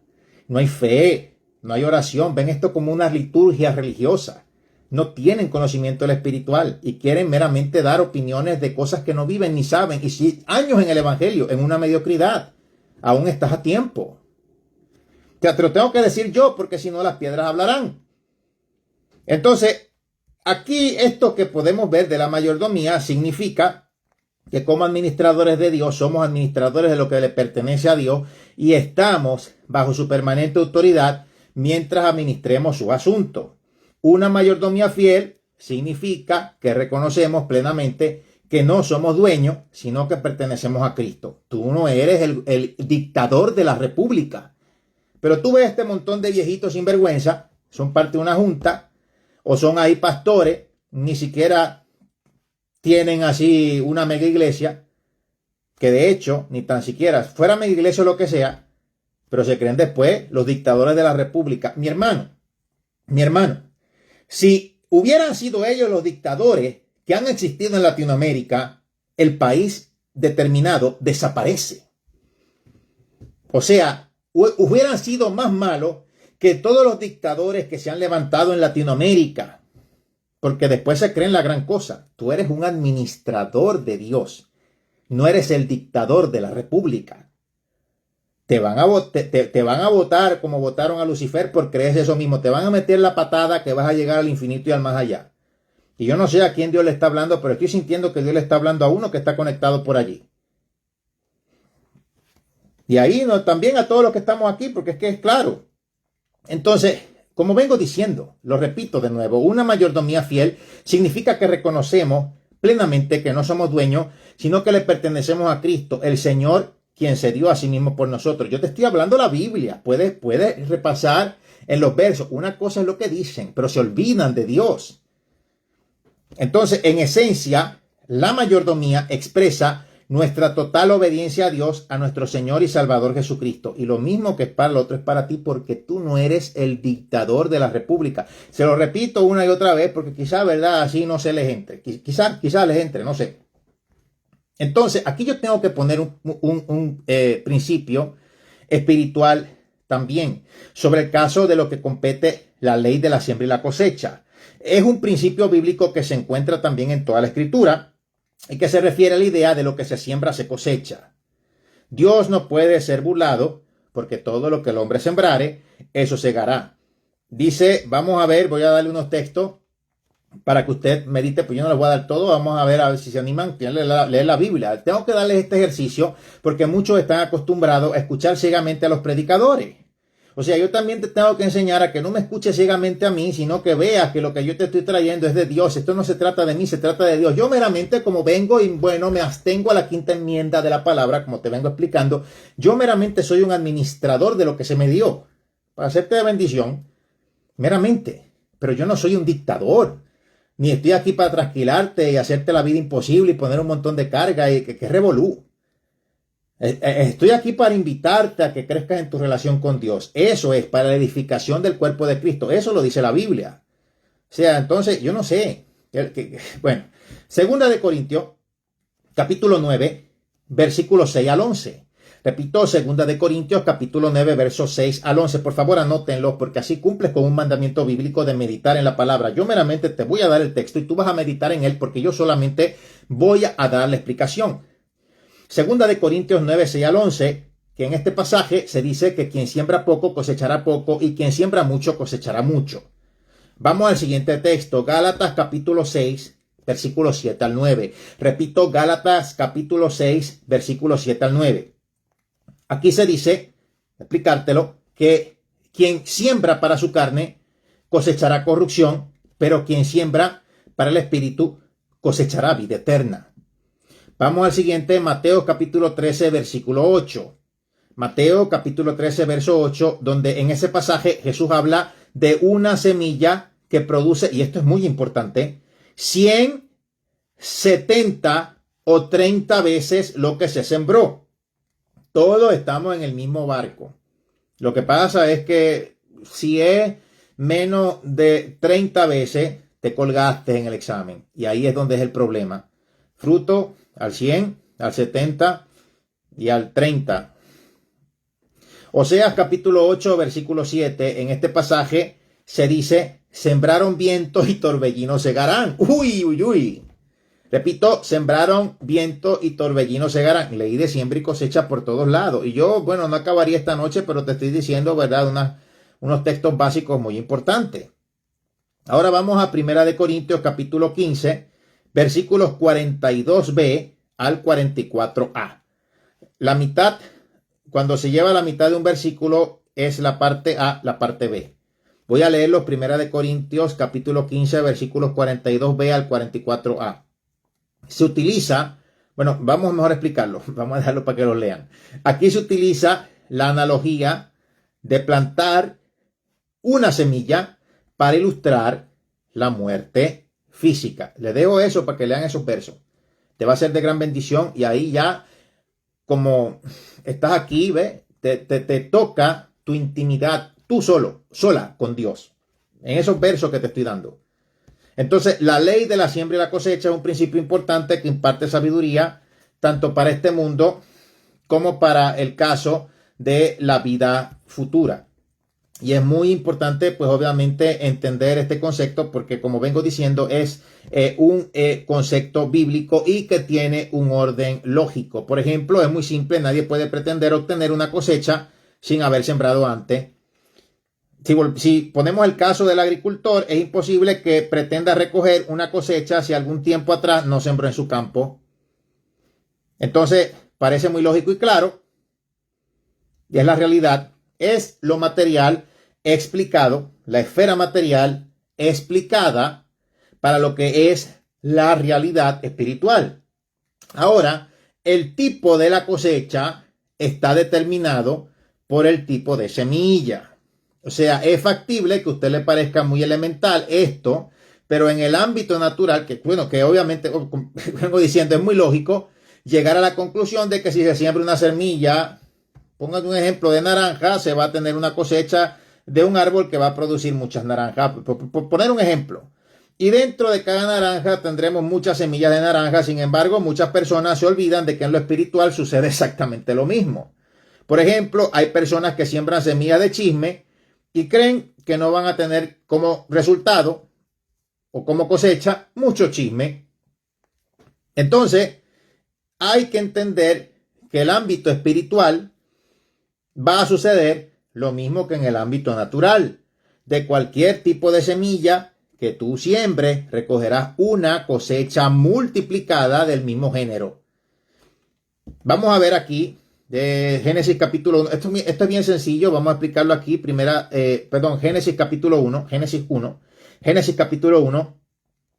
no hay fe, no hay oración. Ven esto como una liturgia religiosa. No tienen conocimiento del espiritual y quieren meramente dar opiniones de cosas que no viven ni saben. Y si años en el Evangelio, en una mediocridad, aún estás a tiempo. Ya te lo tengo que decir yo, porque si no las piedras hablarán. Entonces, aquí esto que podemos ver de la mayordomía significa que como administradores de Dios somos administradores de lo que le pertenece a Dios y estamos bajo su permanente autoridad mientras administremos su asunto. Una mayordomía fiel significa que reconocemos plenamente que no somos dueños, sino que pertenecemos a Cristo. Tú no eres el dictador de la república. Pero tú ves este montón de viejitos sinvergüenza, son parte de una junta, o son ahí pastores, ni siquiera tienen así una mega iglesia, que de hecho, ni tan siquiera fuera mega iglesia o lo que sea, pero se creen después los dictadores de la república. Mi hermano, si hubieran sido ellos los dictadores que han existido en Latinoamérica, el país determinado desaparece. O sea, hubieran sido más malos que todos los dictadores que se han levantado en Latinoamérica, porque después se creen la gran cosa. Tú eres un administrador de Dios, no eres el dictador de la república. Te van a votar como votaron a Lucifer por creerse eso mismo. Te van a meter la patada que vas a llegar al infinito y al más allá. Y yo no sé a quién Dios le está hablando, pero estoy sintiendo que Dios le está hablando a uno que está conectado por allí. Y ahí también a todos los que estamos aquí, porque es que es claro. Entonces, como vengo diciendo, lo repito de nuevo, una mayordomía fiel significa que reconocemos plenamente que no somos dueños, sino que le pertenecemos a Cristo, el Señor, quien se dio a sí mismo por nosotros. Yo te estoy hablando la Biblia. Puedes repasar en los versos. Una cosa es lo que dicen, pero se olvidan de Dios. Entonces, en esencia, la mayordomía expresa nuestra total obediencia a Dios, a nuestro Señor y Salvador Jesucristo. Y lo mismo que es para el otro es para ti, porque tú no eres el dictador de la república. Se lo repito una y otra vez, porque quizá, ¿verdad? Así no se les entre. Quizá les entre, no sé. Entonces, aquí yo tengo que poner un principio espiritual también sobre el caso de lo que compete la ley de la siembra y la cosecha. Es un principio bíblico que se encuentra también en toda la Escritura y que se refiere a la idea de lo que se siembra se cosecha. Dios no puede ser burlado porque todo lo que el hombre sembrare, eso segará. Dice, vamos a ver, voy a darle unos textos para que usted medite, pues yo no les voy a dar todo, vamos a ver si se animan a leer la Biblia. Tengo que darles este ejercicio porque muchos están acostumbrados a escuchar ciegamente a los predicadores. O sea, yo también te tengo que enseñar a que no me escuches ciegamente a mí, sino que veas que lo que yo te estoy trayendo es de Dios. Esto no se trata de mí, se trata de Dios. Yo meramente como vengo y bueno, me abstengo a la quinta enmienda de la palabra, como te vengo explicando. Yo meramente soy un administrador de lo que se me dio para hacerte de bendición, meramente. Pero yo no soy un dictador. Ni estoy aquí para trasquilarte y hacerte la vida imposible y poner un montón de carga y que revolú. Estoy aquí para invitarte a que crezcas en tu relación con Dios. Eso es para la edificación del cuerpo de Cristo. Eso lo dice la Biblia. O sea, entonces, yo no sé. Bueno, segunda de Corintios, capítulo 9, versículos 6 al 11. Repito, segunda de Corintios, capítulo 9, versos 6 al 11. Por favor, anótenlo, porque así cumples con un mandamiento bíblico de meditar en la palabra. Yo meramente te voy a dar el texto y tú vas a meditar en él, porque yo solamente voy a dar la explicación. Segunda de Corintios 9, 6 al 11, que en este pasaje se dice que quien siembra poco cosechará poco y quien siembra mucho cosechará mucho. Vamos al siguiente texto, Gálatas capítulo 6, versículos 7 al 9. Repito, Gálatas capítulo 6, versículos 7 al 9. Aquí se dice, explicártelo, que quien siembra para su carne cosechará corrupción, pero quien siembra para el espíritu cosechará vida eterna. Vamos al siguiente, Mateo capítulo 13, versículo 8. Mateo capítulo 13, verso 8, donde en ese pasaje Jesús habla de una semilla que produce, y esto es muy importante, 100, 70 o 30 veces lo que se sembró. Todos estamos en el mismo barco. Lo que pasa es que si es menos de 30 veces, te colgaste en el examen. Y ahí es donde es el problema. Fruto al 100, al 70 y al 30. Oseas capítulo 8, versículo 7. En este pasaje se dice, sembraron viento y torbellino segarán. Uy, uy, uy. Repito, sembraron viento y torbellino segarán. Ley de siembra y cosecha por todos lados. Y yo, bueno, no acabaría esta noche, pero te estoy diciendo, ¿verdad? Unos textos básicos muy importantes. Ahora vamos a Primera de Corintios capítulo 15, versículos 42b al 44a. La mitad, cuando se lleva la mitad de un versículo, es la parte A, la parte B. Voy a leer los 1 Corintios, capítulo 15, versículos 42b al 44a. Se utiliza, bueno, vamos mejor a explicarlo, vamos a dejarlo para que lo lean. Aquí se utiliza la analogía de plantar una semilla para ilustrar la muerte física. Le dejo eso para que lean esos versos. Te va a ser de gran bendición y ahí ya, como estás aquí, ¿ves? Te toca tu intimidad, tú sola con Dios, en esos versos que te estoy dando. Entonces, la ley de la siembra y la cosecha es un principio importante que imparte sabiduría tanto para este mundo como para el caso de la vida futura. Y es muy importante, pues obviamente, entender este concepto porque, como vengo diciendo, es un concepto bíblico y que tiene un orden lógico. Por ejemplo, es muy simple, nadie puede pretender obtener una cosecha sin haber sembrado antes. Si ponemos el caso del agricultor, es imposible que pretenda recoger una cosecha si algún tiempo atrás no sembró en su campo. Entonces, parece muy lógico y claro, y es la realidad, es lo material explicado, la esfera material explicada para lo que es la realidad espiritual. Ahora, el tipo de la cosecha está determinado por el tipo de semilla. O sea, es factible que a usted le parezca muy elemental esto, pero en el ámbito natural, que obviamente, vengo diciendo, es muy lógico llegar a la conclusión de que si se siembra una semilla, pongan un ejemplo de naranja, se va a tener una cosecha de un árbol que va a producir muchas naranjas, por poner un ejemplo. Y dentro de cada naranja tendremos muchas semillas de naranja. Sin embargo, muchas personas se olvidan de que en lo espiritual sucede exactamente lo mismo. Por ejemplo, hay personas que siembran semillas de chisme y creen que no van a tener como resultado o como cosecha mucho chisme. Entonces, hay que entender que el ámbito espiritual va a suceder lo mismo que en el ámbito natural. De cualquier tipo de semilla que tú siembres, recogerás una cosecha multiplicada del mismo género. Vamos a ver aquí de Génesis capítulo 1. Esto es bien sencillo, vamos a explicarlo aquí. Génesis capítulo 1, Génesis capítulo 1,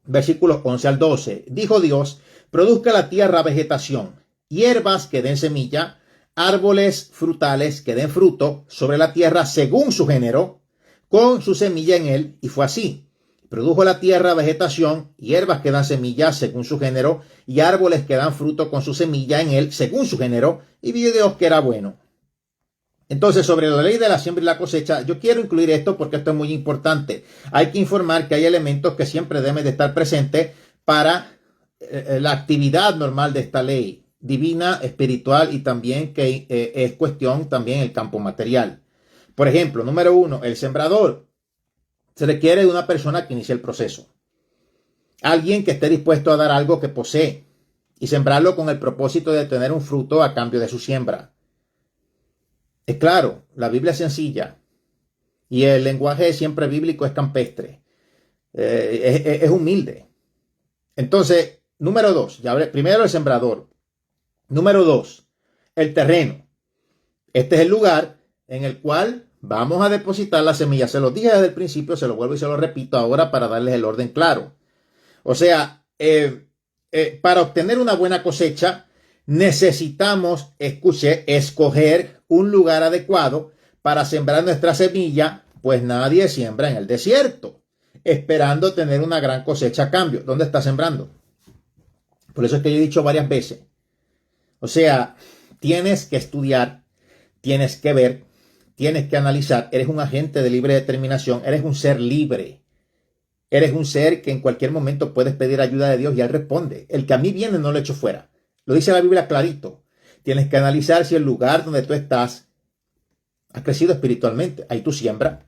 versículos 11 al 12. Dijo Dios: produzca la tierra vegetación, hierbas que den semilla, árboles frutales que den fruto sobre la tierra según su género, con su semilla en él. Y fue así. Produjo la tierra vegetación, hierbas que dan semilla según su género, y árboles que dan fruto con su semilla en él según su género, y vio Dios que era bueno. Entonces, sobre la ley de la siembra y la cosecha, yo quiero incluir esto porque esto es muy importante. Hay que informar que hay elementos que siempre deben de estar presentes para la actividad normal de esta ley divina, espiritual, y también que es cuestión también el campo material. Por ejemplo, número 1, el sembrador. Se requiere de una persona que inicie el proceso. Alguien que esté dispuesto a dar algo que posee y sembrarlo con el propósito de tener un fruto a cambio de su siembra. Es claro, la Biblia es sencilla y el lenguaje siempre bíblico es campestre. Es humilde. Entonces, número 2, primero el sembrador. Número 2, el terreno. Este es el lugar en el cual vamos a depositar la semilla. Se los dije desde el principio, se lo vuelvo y se lo repito ahora para darles el orden claro. O sea, para obtener una buena cosecha, necesitamos, escoger un lugar adecuado para sembrar nuestra semilla, pues nadie siembra en el desierto, esperando tener una gran cosecha a cambio. ¿Dónde está sembrando? Por eso es que yo he dicho varias veces. O sea, tienes que estudiar, tienes que ver, tienes que analizar. Eres un agente de libre determinación, eres un ser libre. Eres un ser que en cualquier momento puedes pedir ayuda de Dios y Él responde. El que a mí viene no lo echo fuera. Lo dice la Biblia clarito. Tienes que analizar si el lugar donde tú estás has crecido espiritualmente. Ahí tú siembras.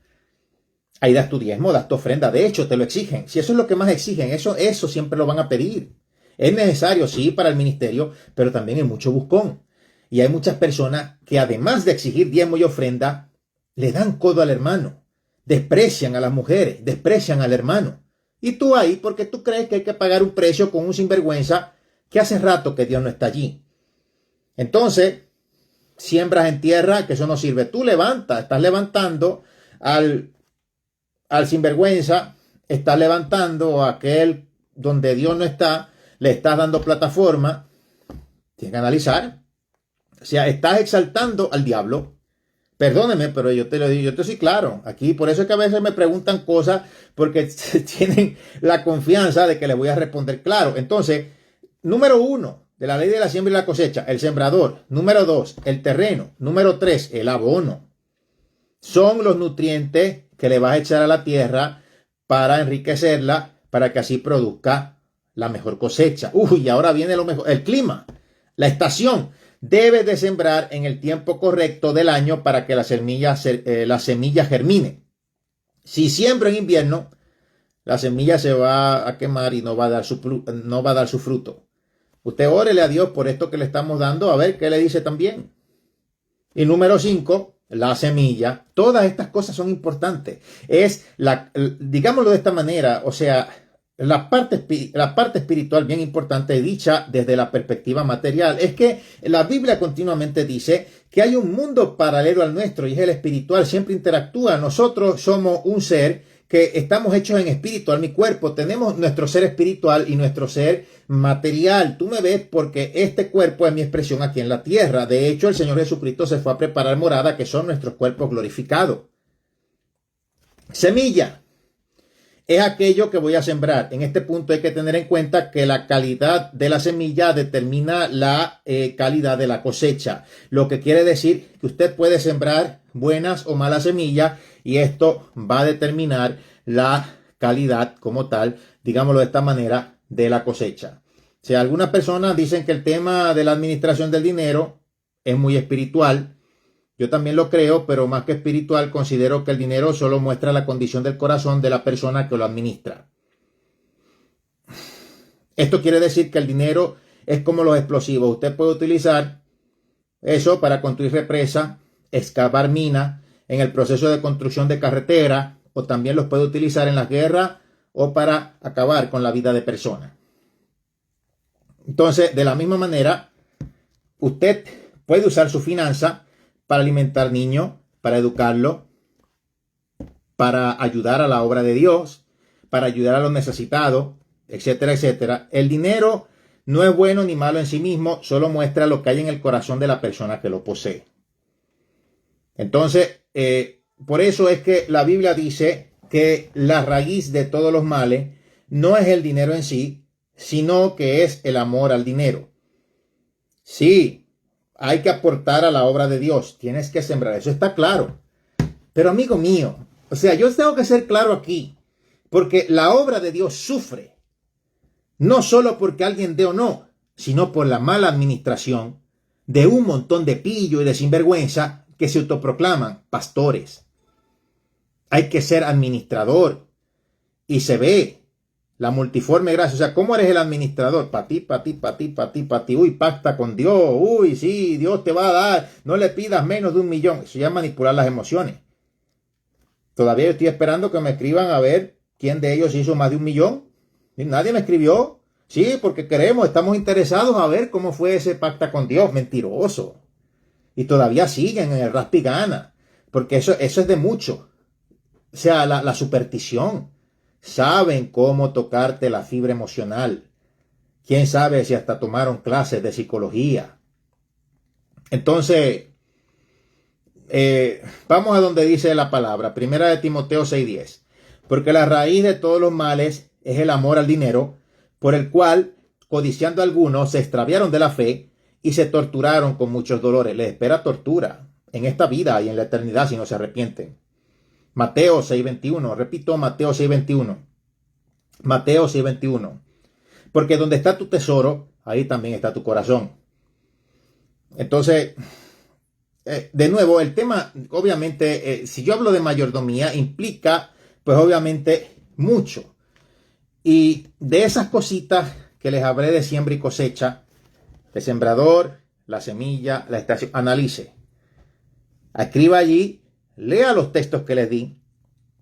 Ahí das tu diezmo, das tu ofrenda. De hecho, te lo exigen. Si eso es lo que más exigen, eso siempre lo van a pedir. Es necesario, sí, para el ministerio, pero también hay mucho buscón. Y hay muchas personas que además de exigir diezmo y ofrenda, le dan codo al hermano. Desprecian a las mujeres, desprecian al hermano. Y tú ahí, porque tú crees que hay que pagar un precio con un sinvergüenza que hace rato que Dios no está allí. Entonces, siembras en tierra, que eso no sirve. Tú estás levantando al sinvergüenza, estás levantando a aquel donde Dios no está, le estás dando plataforma. Tienes que analizar. O sea, estás exaltando al diablo. Perdóneme, pero yo te lo digo, yo te soy claro. Aquí, por eso es que a veces me preguntan cosas porque tienen la confianza de que les voy a responder claro. Entonces, número 1, de la ley de la siembra y la cosecha, el sembrador. Número 2, el terreno. Número 3, el abono. Son los nutrientes que le vas a echar a la tierra para enriquecerla, para que así produzca la mejor cosecha. Y ahora viene lo mejor, el clima, la estación. Debes de sembrar en el tiempo correcto del año para que la semilla germine. Si siembro en invierno, la semilla se va a quemar y no va a dar su fruto. Usted órele a Dios por esto que le estamos dando, a ver qué le dice también. Y número 5, la semilla. Todas estas cosas son importantes. Digámoslo de esta manera, o sea, la parte espiritual bien importante, dicha desde la perspectiva material, es que la Biblia continuamente dice que hay un mundo paralelo al nuestro y es el espiritual, siempre interactúa. Nosotros somos un ser que estamos hechos en espiritual, mi cuerpo, tenemos nuestro ser espiritual y nuestro ser material. Tú me ves porque este cuerpo es mi expresión aquí en la tierra. De hecho, el Señor Jesucristo se fue a preparar morada, que son nuestros cuerpos glorificados. Semilla es aquello que voy a sembrar. En este punto hay que tener en cuenta que la calidad de la semilla determina la calidad de la cosecha. Lo que quiere decir que usted puede sembrar buenas o malas semillas y esto va a determinar la calidad como tal, digámoslo de esta manera, de la cosecha. O sea, algunas personas dicen que el tema de la administración del dinero es muy espiritual. Yo también lo creo, pero más que espiritual, considero que el dinero solo muestra la condición del corazón de la persona que lo administra. Esto quiere decir que el dinero es como los explosivos. Usted puede utilizar eso para construir represas, excavar minas, en el proceso de construcción de carretera, o también los puede utilizar en las guerras o para acabar con la vida de personas. Entonces, de la misma manera, usted puede usar su finanza para alimentar niños, para educarlos, para ayudar a la obra de Dios, para ayudar a los necesitados, etcétera, etcétera. El dinero no es bueno ni malo en sí mismo, solo muestra lo que hay en el corazón de la persona que lo posee. Entonces, por eso es que la Biblia dice que la raíz de todos los males no es el dinero en sí, sino que es el amor al dinero. Sí, hay que aportar a la obra de Dios. Tienes que sembrar. Eso está claro. Pero amigo mío, o sea, yo tengo que ser claro aquí. Porque la obra de Dios sufre. No solo porque alguien dé o no, sino por la mala administración de un montón de pillo y de sinvergüenza que se autoproclaman pastores. Hay que ser administrador. Y se ve. La multiforme gracia, o sea, ¿cómo eres el administrador? Para ti, para ti, para ti, para ti, para ti. Uy, pacta con Dios. Uy, sí, Dios te va a dar. No le pidas menos de 1 millón. Eso ya es manipular las emociones. Todavía estoy esperando que me escriban a ver quién de ellos hizo más de 1 millón. Nadie me escribió. Sí, porque estamos interesados a ver cómo fue ese pacta con Dios. Mentiroso. Y todavía siguen en el raspigana. Porque eso es de mucho. O sea, la superstición. Saben cómo tocarte la fibra emocional. Quién sabe si hasta tomaron clases de psicología. Entonces, vamos a donde dice la palabra. Primera de Timoteo 6:10. Porque la raíz de todos los males es el amor al dinero, por el cual, codiciando algunos, se extraviaron de la fe y se torturaron con muchos dolores. Les espera tortura en esta vida y en la eternidad si no se arrepienten. Mateo 6:21, repito, Mateo 6:21. Mateo 6:21. Porque donde está tu tesoro, ahí también está tu corazón. Entonces, de nuevo, el tema, obviamente, si yo hablo de mayordomía, implica, pues obviamente, mucho. Y de esas cositas que les hablé de siembra y cosecha, el sembrador, la semilla, la estación, analice. Escriba allí. Lea los textos que les di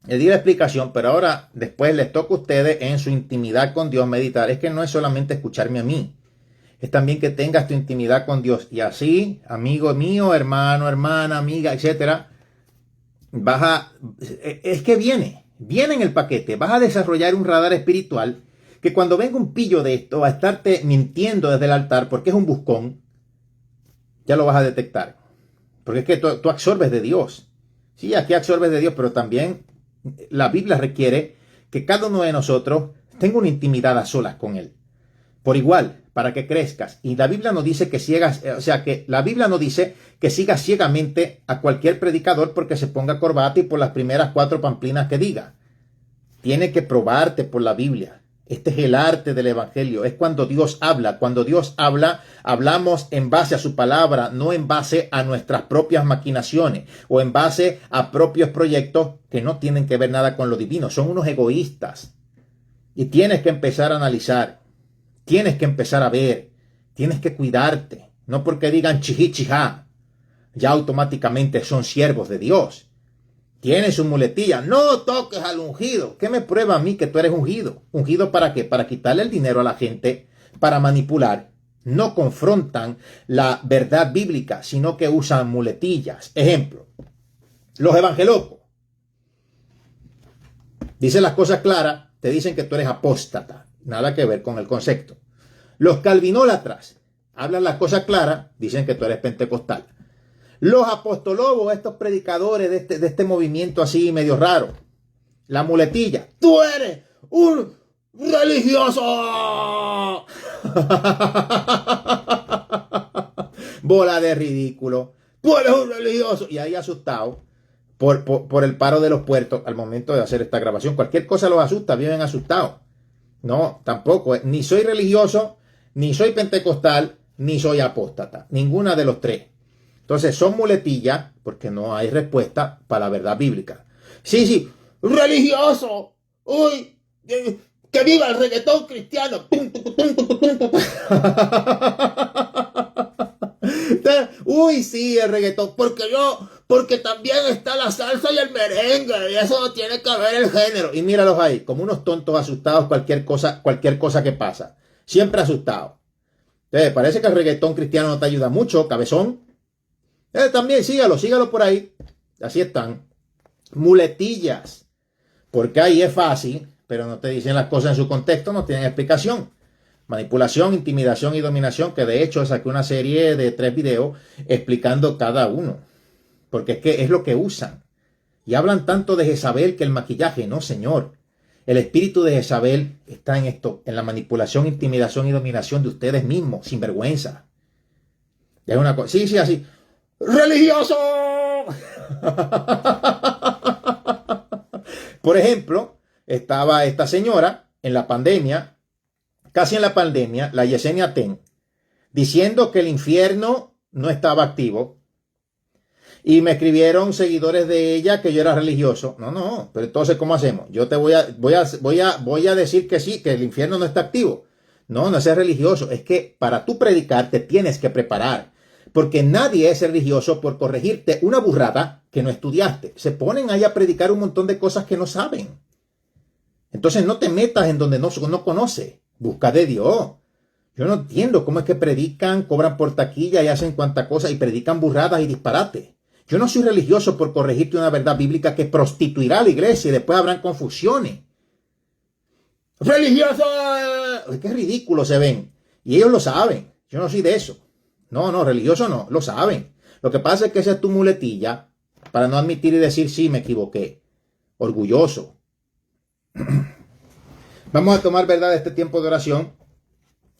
la explicación, pero después les toca a ustedes en su intimidad con Dios meditar. Es que no es solamente escucharme a mí, es también que tengas tu intimidad con Dios. Y así, amigo mío, hermano, hermana, amiga, etcétera, es que viene en el paquete. Vas a desarrollar un radar espiritual que cuando venga un pillo de esto, va a estarte mintiendo desde el altar porque es un buscón, ya lo vas a detectar. Porque es que tú absorbes de Dios. Sí, aquí absorbes de Dios, pero también la Biblia requiere que cada uno de nosotros tenga una intimidad a solas con Él. Por igual, para que crezcas. Y la Biblia no dice que la Biblia no dice que sigas ciegamente a cualquier predicador porque se ponga corbata y por las primeras 4 pamplinas que diga. Tiene que probarte por la Biblia. Este es el arte del evangelio. Es cuando Dios habla. Cuando Dios habla, hablamos en base a su palabra, no en base a nuestras propias maquinaciones o en base a propios proyectos que no tienen que ver nada con lo divino. Son unos egoístas. Y tienes que empezar a analizar. Tienes que empezar a ver. Tienes que cuidarte. No porque digan chijí, chijá, ya automáticamente son siervos de Dios. Tienes su muletilla. No toques al ungido. ¿Qué me prueba a mí que tú eres ungido? ¿Ungido para qué? Para quitarle el dinero a la gente, para manipular. No confrontan la verdad bíblica, sino que usan muletillas. Ejemplo, los evangelocos. Dicen las cosas claras, te dicen que tú eres apóstata. Nada que ver con el concepto. Los calvinólatras hablan las cosas claras, dicen que tú eres pentecostal. Los apostolobos, estos predicadores de este movimiento así medio raro. La muletilla. ¡Tú eres un religioso! Bola de ridículo. ¡Tú eres un religioso! Y ahí asustado por el paro de los puertos al momento de hacer esta grabación. Cualquier cosa los asusta, viven asustados. No, tampoco. Ni soy religioso, ni soy pentecostal, ni soy apóstata. Ninguna de los tres. Entonces son muletillas porque no hay respuesta para la verdad bíblica. Sí, religioso. Uy, que viva el reggaetón cristiano. Uy, sí, el reggaetón. Porque también está la salsa y el merengue. Y eso no tiene que ver el género. Y míralos ahí, como unos tontos asustados cualquier cosa que pasa. Siempre asustados. Entonces, parece que el reggaetón cristiano no te ayuda mucho, cabezón. También sígalo por ahí. Así están. Muletillas. Porque ahí es fácil, pero no te dicen las cosas en su contexto, no tienen explicación. Manipulación, intimidación y dominación, que de hecho saqué una serie de 3 videos explicando cada uno. Porque es que es lo que usan. Y hablan tanto de Jezabel que el maquillaje. No, señor. El espíritu de Jezabel está en esto, en la manipulación, intimidación y dominación de ustedes mismos, sin vergüenza. Es una cosa. Sí, así. ¡Religioso! Por ejemplo, estaba esta señora en la pandemia, casi en la pandemia, la Yesenia Ten, diciendo que el infierno no estaba activo. Y me escribieron seguidores de ella que yo era religioso. No, pero entonces, ¿cómo hacemos? Yo te voy a decir que sí, que el infierno no está activo. No es religioso. Es que para tú predicar te tienes que preparar. Porque nadie es religioso por corregirte una burrada que no estudiaste. Se ponen ahí a predicar un montón de cosas que no saben. Entonces no te metas en donde no conoces. Busca de Dios. Yo no entiendo cómo es que predican, cobran por taquilla y hacen cuanta cosa y predican burradas y disparates. Yo no soy religioso por corregirte una verdad bíblica que prostituirá a la iglesia y después habrán confusiones. ¡Religioso! Qué ridículo se ven. Y ellos lo saben. Yo no soy de eso. No, religioso no. Lo saben. Lo que pasa es que esa es tu muletilla para no admitir y decir, sí, me equivoqué. Orgulloso. Vamos a tomar, ¿verdad?, este tiempo de oración.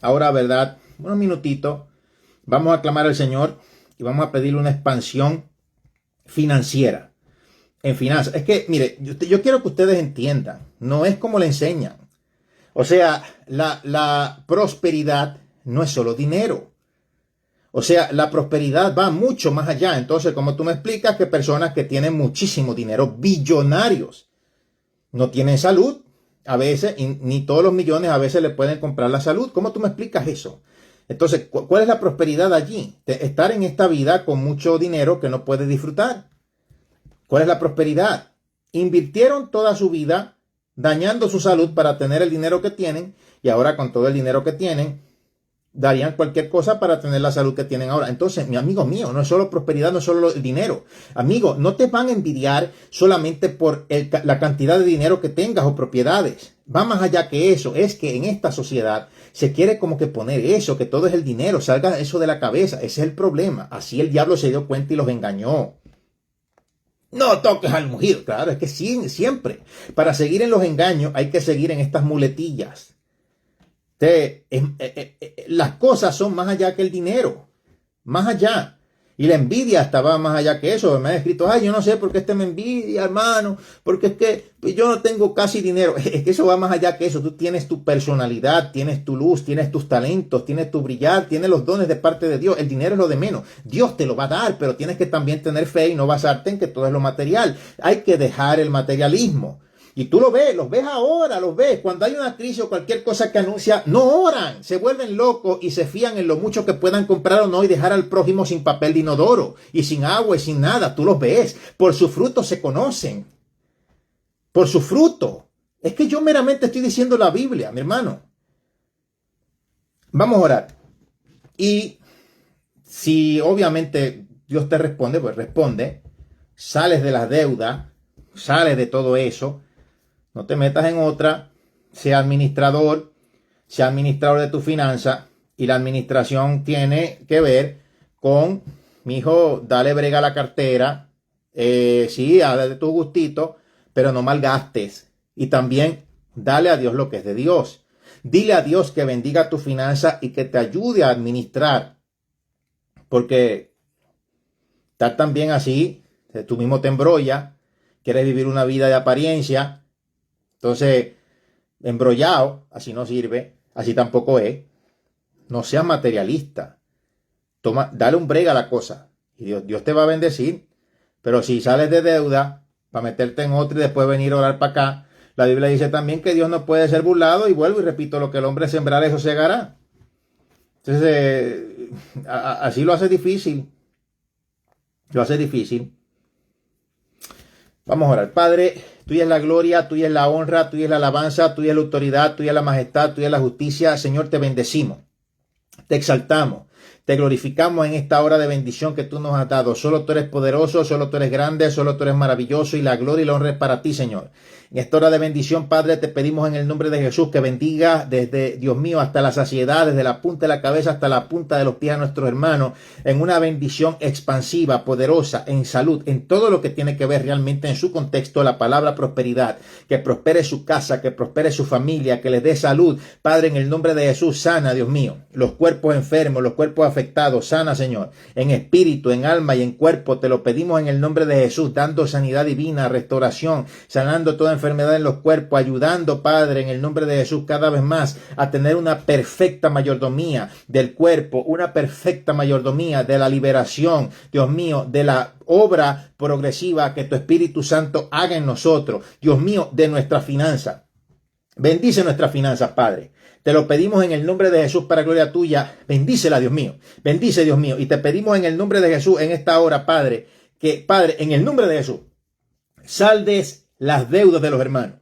Ahora, ¿verdad?, unos minutitos. Vamos a clamar al Señor y vamos a pedirle una expansión financiera. En finanzas. Es que, mire, yo quiero que ustedes entiendan. No es como le enseñan. O sea, la prosperidad no es solo dinero. O sea, la prosperidad va mucho más allá. Entonces, como tú me explicas que personas que tienen muchísimo dinero, billonarios, no tienen salud, a veces, ni todos los millones a veces le pueden comprar la salud. ¿Cómo tú me explicas eso? Entonces, ¿cuál es la prosperidad allí? Estar en esta vida con mucho dinero que no puedes disfrutar. ¿Cuál es la prosperidad? Invirtieron toda su vida dañando su salud para tener el dinero que tienen y ahora con todo el dinero que tienen darían cualquier cosa para tener la salud que tienen ahora. Entonces, mi amigo mío, no es solo prosperidad, no es solo el dinero. Amigo, no te van a envidiar solamente por la cantidad de dinero que tengas o propiedades. Va más allá que eso. Es que en esta sociedad se quiere como que poner eso, que todo es el dinero, salga eso de la cabeza. Ese es el problema. Así el diablo se dio cuenta y los engañó. No toques al ungido. Claro, es que siempre. Para seguir en los engaños hay que seguir en estas muletillas. Las cosas son más allá que el dinero, más allá. Y la envidia estaba más allá que eso. Me han escrito, ay, yo no sé por qué me envidia, hermano, porque es que pues, yo no tengo casi dinero. Es que eso va más allá que eso. Tú tienes tu personalidad, tienes tu luz, tienes tus talentos, tienes tu brillar, tienes los dones de parte de Dios. El dinero es lo de menos. Dios te lo va a dar, pero tienes que también tener fe y no basarte en que todo es lo material. Hay que dejar el materialismo. Y tú los ves ahora, los ves. Cuando hay una crisis o cualquier cosa que anuncia, no oran, se vuelven locos y se fían en lo mucho que puedan comprar o no y dejar al prójimo sin papel de inodoro y sin agua y sin nada. Tú los ves. Por su fruto se conocen. Por su fruto. Es que yo meramente estoy diciendo la Biblia, mi hermano. Vamos a orar. Y si obviamente Dios te responde, pues responde. Sales de las deudas, sales de todo eso. No te metas en otra, sea administrador de tu finanza, y la administración tiene que ver con, mi hijo, dale brega a la cartera, sí, hazle de tu gustito, pero no malgastes. Y también dale a Dios lo que es de Dios. Dile a Dios que bendiga tu finanza y que te ayude a administrar, porque estar también así, tú mismo te embrollas, quieres vivir una vida de apariencia. Entonces, embrollado, así no sirve, así tampoco es. No seas materialista. Dale un brega a la cosa. Y Dios te va a bendecir. Pero si sales de deuda para meterte en otra y después venir a orar para acá, la Biblia dice también que Dios no puede ser burlado. Y vuelvo y repito, lo que el hombre sembrará, eso segará. Entonces, así lo hace difícil. Lo hace difícil. Vamos a orar. Padre, tuya es la gloria, tuya es la honra, tuya es la alabanza, tuya es la autoridad, tuya es la majestad, tuya es la justicia. Señor, te bendecimos, te exaltamos, te glorificamos en esta hora de bendición que tú nos has dado. Solo tú eres poderoso, solo tú eres grande, solo tú eres maravilloso y la gloria y la honra es para ti, Señor. En esta hora de bendición, Padre, te pedimos en el nombre de Jesús que bendiga desde, Dios mío, hasta la saciedad, desde la punta de la cabeza hasta la punta de los pies a nuestros hermanos, en una bendición expansiva, poderosa, en salud, en todo lo que tiene que ver realmente en su contexto, la palabra prosperidad, que prospere su casa, que prospere su familia, que les dé salud. Padre, en el nombre de Jesús, sana, Dios mío, los cuerpos enfermos, los cuerpos afectados, sana, Señor, en espíritu, en alma y en cuerpo, te lo pedimos en el nombre de Jesús, dando sanidad divina, restauración, sanando toda enfermedad en los cuerpos, ayudando, Padre, en el nombre de Jesús, cada vez más a tener una perfecta mayordomía del cuerpo, una perfecta mayordomía de la liberación, Dios mío, de la obra progresiva que tu Espíritu Santo haga en nosotros, Dios mío, de nuestra finanza. Bendice nuestras finanzas, Padre. Te lo pedimos en el nombre de Jesús para gloria tuya. Bendícela, Dios mío. Bendice, Dios mío. Y te pedimos en el nombre de Jesús en esta hora, Padre, que, Padre, en el nombre de Jesús, saldes las deudas de los hermanos.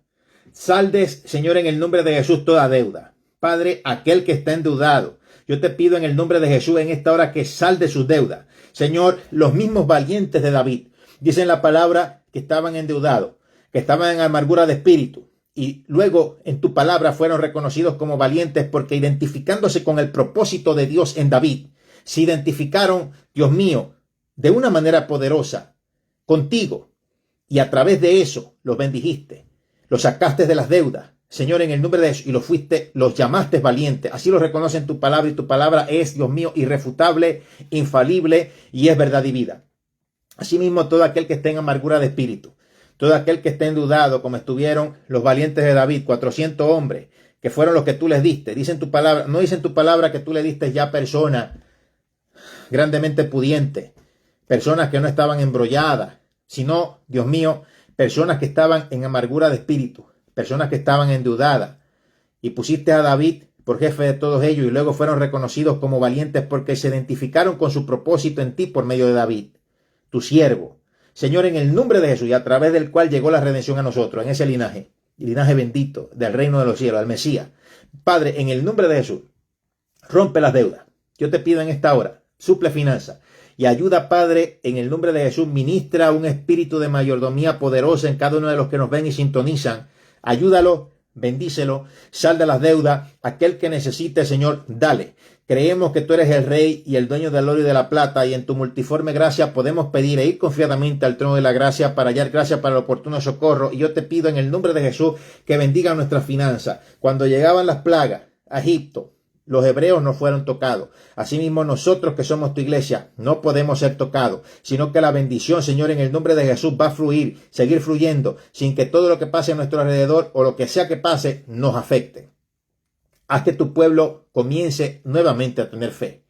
Saldes, Señor, en el nombre de Jesús toda deuda. Padre, aquel que está endeudado, yo te pido en el nombre de Jesús en esta hora que salde sus deudas. Señor, los mismos valientes de David, dicen la palabra que estaban endeudados, que estaban en amargura de espíritu. Y luego en tu palabra fueron reconocidos como valientes porque identificándose con el propósito de Dios en David, se identificaron, Dios mío, de una manera poderosa contigo. Y a través de eso los bendijiste, los sacaste de las deudas, Señor, en el nombre de Jesús, y los llamaste valientes. Así lo reconoce en tu palabra, y tu palabra es, Dios mío, irrefutable, infalible, y es verdad y vida. Asimismo, todo aquel que esté en amargura de espíritu, todo aquel que esté endeudado, como estuvieron los valientes de David, 400 hombres, que fueron los que tú les diste. Dice en tu palabra, no dice en tu palabra que tú le diste ya personas grandemente pudientes, personas que no estaban embrolladas, sino, Dios mío, personas que estaban en amargura de espíritu, personas que estaban endeudadas, y pusiste a David por jefe de todos ellos, y luego fueron reconocidos como valientes porque se identificaron con su propósito en ti por medio de David, tu siervo. Señor, en el nombre de Jesús, y a través del cual llegó la redención a nosotros, en ese linaje bendito del reino de los cielos, al Mesías. Padre, en el nombre de Jesús, Rompe las deudas. Yo te pido en esta hora, suple finanzas y ayuda, Padre, en el nombre de Jesús. Ministra un espíritu de mayordomía poderosa en cada uno de los que nos ven y sintonizan. Ayúdalo, bendícelo, sal de las deudas. Aquel que necesite, Señor, dale. Creemos que tú eres el Rey y el dueño del oro y de la plata, y en tu multiforme gracia podemos pedir e ir confiadamente al trono de la gracia para hallar gracia para el oportuno socorro. Y yo te pido en el nombre de Jesús que bendiga nuestras finanzas. Cuando llegaban las plagas a Egipto, los hebreos no fueron tocados. Asimismo, nosotros que somos tu iglesia no podemos ser tocados, sino que la bendición, Señor, en el nombre de Jesús va a fluir, seguir fluyendo, sin que todo lo que pase a nuestro alrededor o lo que sea que pase nos afecte. Haz que tu pueblo comience nuevamente a tener fe.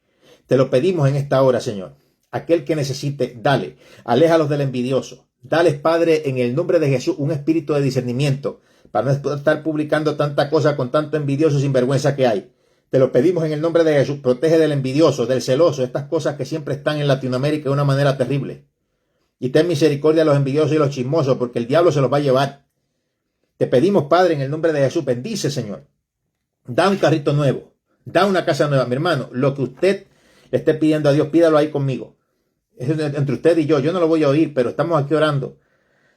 Te lo pedimos en esta hora, Señor. Aquel que necesite, dale. Aléjalos del envidioso. Dales, Padre, en el nombre de Jesús, un espíritu de discernimiento para no estar publicando tanta cosa con tanto envidioso sin vergüenza que hay. Te lo pedimos en el nombre de Jesús. Protege del envidioso, del celoso, estas cosas que siempre están en Latinoamérica de una manera terrible. Y ten misericordia a los envidiosos y los chismosos, porque el diablo se los va a llevar. Te pedimos, Padre, en el nombre de Jesús, bendice, Señor. Da un carrito nuevo, da una casa nueva. Mi hermano, lo que usted le esté pidiendo a Dios, pídalo ahí conmigo. Es entre usted y yo no lo voy a oír, pero estamos aquí orando.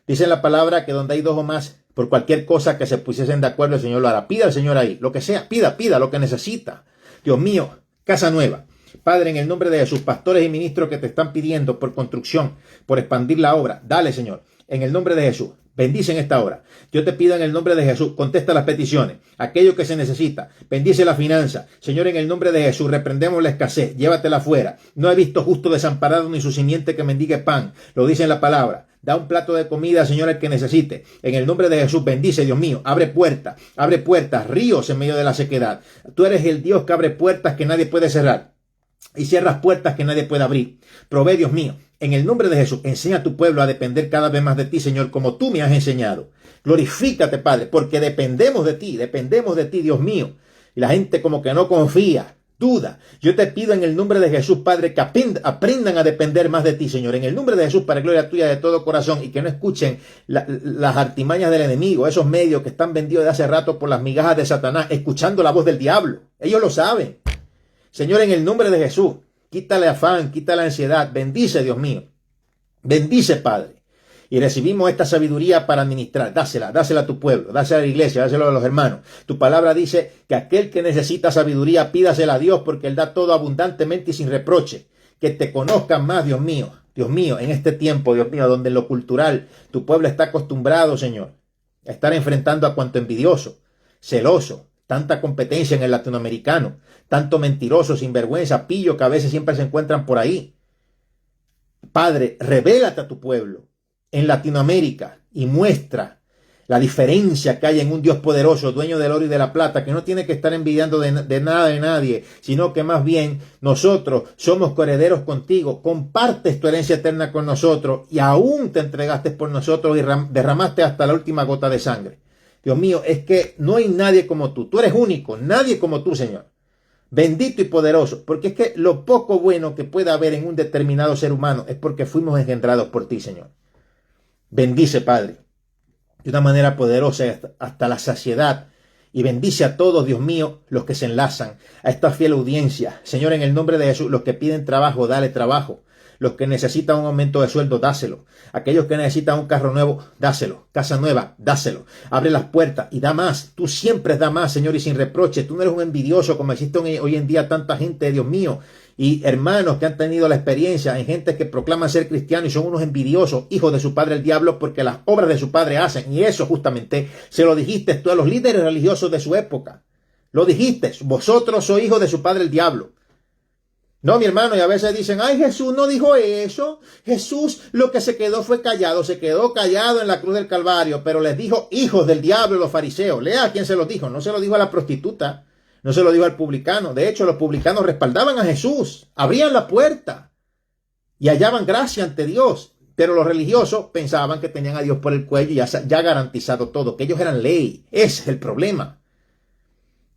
Dice en la palabra que donde hay dos o más, por cualquier cosa que se pusiesen de acuerdo, el Señor lo hará. Pida al Señor ahí, lo que sea, pida lo que necesita. Dios mío, casa nueva. Padre, en el nombre de Jesús, pastores y ministros que te están pidiendo por construcción, por expandir la obra, dale, Señor, en el nombre de Jesús. Bendice en esta hora. Yo te pido en el nombre de Jesús, contesta las peticiones, aquello que se necesita. Bendice la finanza. Señor, en el nombre de Jesús, reprendemos la escasez, llévatela fuera. No he visto justo desamparado ni su simiente que mendigue pan. Lo dice en la palabra. Da un plato de comida, Señor, al que necesite. En el nombre de Jesús, bendice, Dios mío. Abre puertas, ríos en medio de la sequedad. Tú eres el Dios que abre puertas que nadie puede cerrar y cierras puertas que nadie puede abrir. Provee, Dios mío. En el nombre de Jesús, enseña a tu pueblo a depender cada vez más de ti, Señor, como tú me has enseñado. Glorifícate, Padre, porque dependemos de ti, Dios mío. Y la gente como que no confía, duda. Yo te pido en el nombre de Jesús, Padre, que aprendan a depender más de ti, Señor. En el nombre de Jesús, para gloria tuya de todo corazón, y que no escuchen las artimañas del enemigo, esos medios que están vendidos de hace rato por las migajas de Satanás, escuchando la voz del diablo. Ellos lo saben. Señor, en el nombre de Jesús, quítale afán, quítale ansiedad. Bendice, Dios mío. Bendice, Padre. Y recibimos esta sabiduría para administrar. Dásela a tu pueblo, dásela a la iglesia, dásela a los hermanos. Tu palabra dice que aquel que necesita sabiduría, pídasela a Dios, porque Él da todo abundantemente y sin reproche. Que te conozcan más, Dios mío. Dios mío, en este tiempo, Dios mío, donde en lo cultural tu pueblo está acostumbrado, Señor, a estar enfrentando a cuanto envidioso, celoso, tanta competencia en el latinoamericano, tanto mentiroso, sinvergüenza, pillo que a veces siempre se encuentran por ahí. Padre, revélate a tu pueblo en Latinoamérica y muestra la diferencia que hay en un Dios poderoso, dueño del oro y de la plata, que no tiene que estar envidiando de nada de nadie, sino que más bien nosotros somos coherederos contigo, compartes tu herencia eterna con nosotros y aún te entregaste por nosotros y derramaste hasta la última gota de sangre. Dios mío, es que no hay nadie como tú eres único, nadie como tú, Señor. Bendito y poderoso, porque es que lo poco bueno que pueda haber en un determinado ser humano es porque fuimos engendrados por ti, Señor. Bendice, Padre, de una manera poderosa hasta la saciedad. Y bendice a todos, Dios mío, los que se enlazan a esta fiel audiencia. Señor, en el nombre de Jesús, los que piden trabajo, dale trabajo. Los que necesitan un aumento de sueldo, dáselo. Aquellos que necesitan un carro nuevo, dáselo. Casa nueva, dáselo. Abre las puertas y da más. Tú siempre das más, Señor, y sin reproche. Tú no eres un envidioso como existe hoy en día tanta gente, Dios mío. Y hermanos que han tenido la experiencia en gente que proclaman ser cristianos y son unos envidiosos, hijos de su padre el diablo, porque las obras de su padre hacen. Y eso justamente se lo dijiste tú a los líderes religiosos de su época. Lo dijiste. Vosotros sois hijos de su padre el diablo. No, mi hermano, y a veces dicen, ay, Jesús no dijo eso. Jesús lo que se quedó fue callado, se quedó callado en la cruz del Calvario, pero les dijo hijos del diablo los fariseos. Lea a quién se los dijo, no se lo dijo a la prostituta, no se lo dijo al publicano. De hecho, los publicanos respaldaban a Jesús, abrían la puerta y hallaban gracia ante Dios. Pero los religiosos pensaban que tenían a Dios por el cuello y ya garantizado todo, que ellos eran ley. Ese es el problema.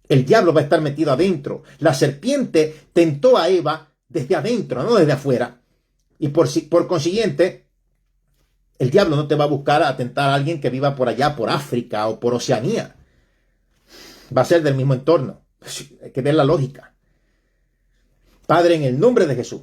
El diablo va a estar metido adentro. La serpiente tentó a Eva desde adentro, no desde afuera. Y por consiguiente, el diablo no te va a buscar a tentar a alguien que viva por allá, por África o por Oceanía. Va a ser del mismo entorno. Hay que ver la lógica. Padre, en el nombre de Jesús,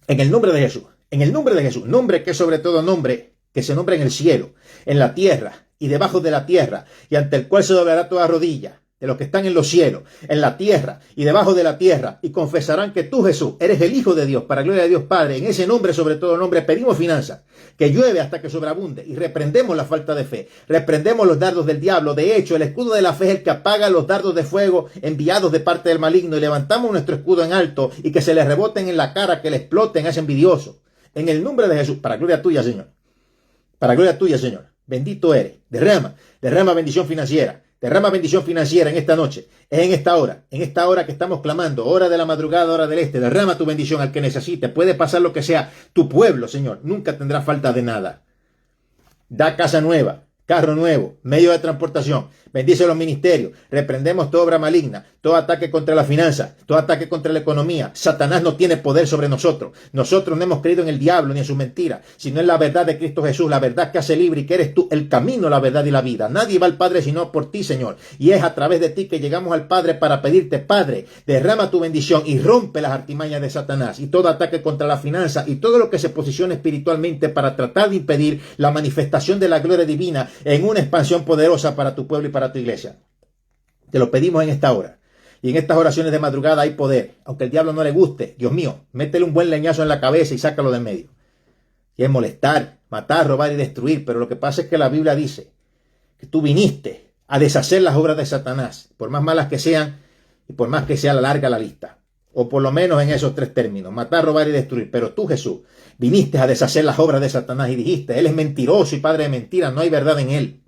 en el nombre de Jesús, en el nombre de Jesús, nombre que es sobre todo nombre, que se nombra en el cielo, en la tierra y debajo de la tierra, y ante el cual se doblará toda rodilla de los que están en los cielos, en la tierra y debajo de la tierra, y confesarán que tú, Jesús, eres el Hijo de Dios, para gloria de Dios Padre. En ese nombre, sobre todo nombre, pedimos finanzas, que llueve hasta que sobreabunde, y reprendemos la falta de fe, reprendemos los dardos del diablo. De hecho, el escudo de la fe es el que apaga los dardos de fuego enviados de parte del maligno, y levantamos nuestro escudo en alto, y que se le reboten en la cara, que le exploten a ese envidioso. En el nombre de Jesús, para gloria tuya, Señor. Para gloria tuya, Señor. Bendito eres. Derrama bendición financiera. Derrama bendición financiera en esta noche, en esta hora que estamos clamando, hora de la madrugada, hora del este. Derrama tu bendición al que necesite. Puede pasar lo que sea. Tu pueblo, Señor, nunca tendrá falta de nada. Da casa nueva, carro nuevo, medio de transportación. Bendice los ministerios. Reprendemos toda obra maligna, todo ataque contra la finanza, todo ataque contra la economía. Satanás no tiene poder sobre nosotros. Nosotros no hemos creído en el diablo ni en sus mentiras, sino en la verdad de Cristo Jesús, la verdad que hace libre, y que eres tú el camino, la verdad y la vida. Nadie va al Padre sino por ti, Señor. Y es a través de ti que llegamos al Padre para pedirte, Padre, derrama tu bendición y rompe las artimañas de Satanás y todo ataque contra la finanza y todo lo que se posicione espiritualmente para tratar de impedir la manifestación de la gloria divina en una expansión poderosa para tu pueblo y para tu iglesia. Te lo pedimos en esta hora. Y en estas oraciones de madrugada hay poder. Aunque el diablo no le guste, Dios mío, métele un buen leñazo en la cabeza y sácalo de en medio. Y es molestar, matar, robar y destruir. Pero lo que pasa es que la Biblia dice que tú viniste a deshacer las obras de Satanás, por más malas que sean y por más que sea larga la lista. O por lo menos en esos tres términos: matar, robar y destruir. Pero tú, Jesús, viniste a deshacer las obras de Satanás y dijiste: él es mentiroso y padre de mentiras, no hay verdad en él.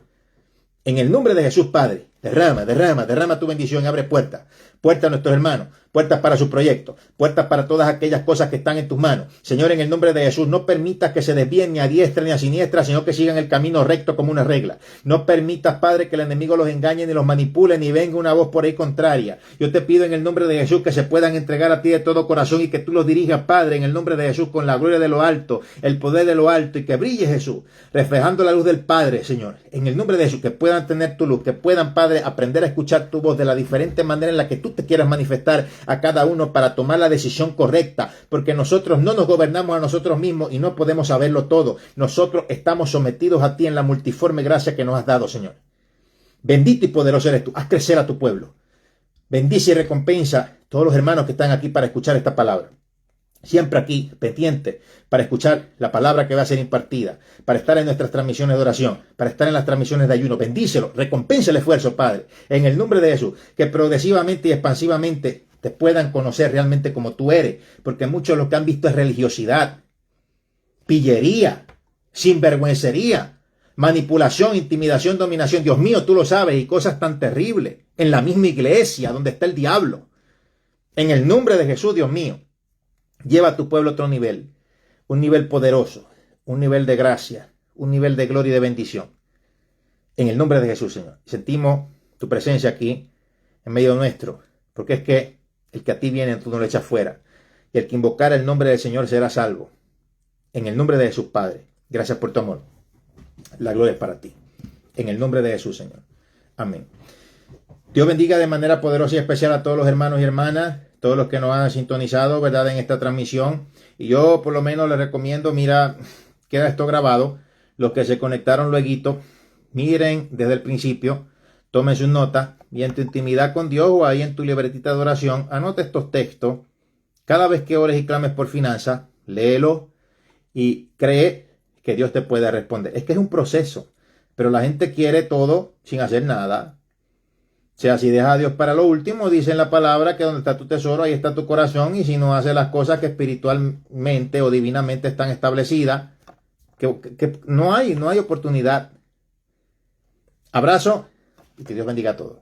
En el nombre de Jesús, Padre, derrama tu bendición y abre puertas. Puertas a nuestros hermanos, puertas para sus proyectos, puertas para todas aquellas cosas que están en tus manos. Señor, en el nombre de Jesús, no permitas que se desvíen ni a diestra ni a siniestra, sino que sigan el camino recto como una regla. No permitas, Padre, que el enemigo los engañe ni los manipule, ni venga una voz por ahí contraria. Yo te pido en el nombre de Jesús que se puedan entregar a ti de todo corazón y que tú los dirijas, Padre, en el nombre de Jesús, con la gloria de lo alto, el poder de lo alto, y que brille Jesús, reflejando la luz del Padre, Señor. En el nombre de Jesús, que puedan tener tu luz, que puedan, Padre, aprender a escuchar tu voz de la diferente manera en la que tú te quieras manifestar a cada uno para tomar la decisión correcta, porque nosotros no nos gobernamos a nosotros mismos y no podemos saberlo todo. Nosotros estamos sometidos a ti en la multiforme gracia que nos has dado, Señor. Bendito y poderoso eres tú. Haz crecer a tu pueblo. Bendice y recompensa a todos los hermanos que están aquí para escuchar esta palabra. Siempre aquí, pendiente, para escuchar la palabra que va a ser impartida, para estar en nuestras transmisiones de oración, para estar en las transmisiones de ayuno. Bendícelo, recompensa el esfuerzo, Padre, en el nombre de Jesús, que progresivamente y expansivamente te puedan conocer realmente como tú eres, porque muchos lo que han visto es religiosidad, pillería, sinvergüencería, manipulación, intimidación, dominación. Dios mío, tú lo sabes, y cosas tan terribles en la misma iglesia donde está el diablo. En el nombre de Jesús, Dios mío, lleva a tu pueblo a otro nivel, un nivel poderoso, un nivel de gracia, un nivel de gloria y de bendición. En el nombre de Jesús, Señor. Sentimos tu presencia aquí, en medio nuestro, porque es que el que a ti viene, tú no lo echas fuera. Y el que invocara el nombre del Señor será salvo. En el nombre de Jesús, Padre, gracias por tu amor. La gloria es para ti. En el nombre de Jesús, Señor. Amén. Dios bendiga de manera poderosa y especial a todos los hermanos y hermanas, todos los que nos han sintonizado, ¿verdad?, en esta transmisión. Y yo por lo menos les recomiendo, mira, queda esto grabado. Los que se conectaron lueguito, miren desde el principio, tomen sus notas y en tu intimidad con Dios o ahí en tu libretita de oración, anota estos textos. Cada vez que ores y clames por finanzas, léelo y cree que Dios te puede responder. Es que es un proceso, pero la gente quiere todo sin hacer nada. O sea, si deja a Dios para lo último, dice en la palabra que donde está tu tesoro, ahí está tu corazón. Y si no hace las cosas que espiritualmente o divinamente están establecidas, que no hay oportunidad. Abrazo y que Dios bendiga a todos.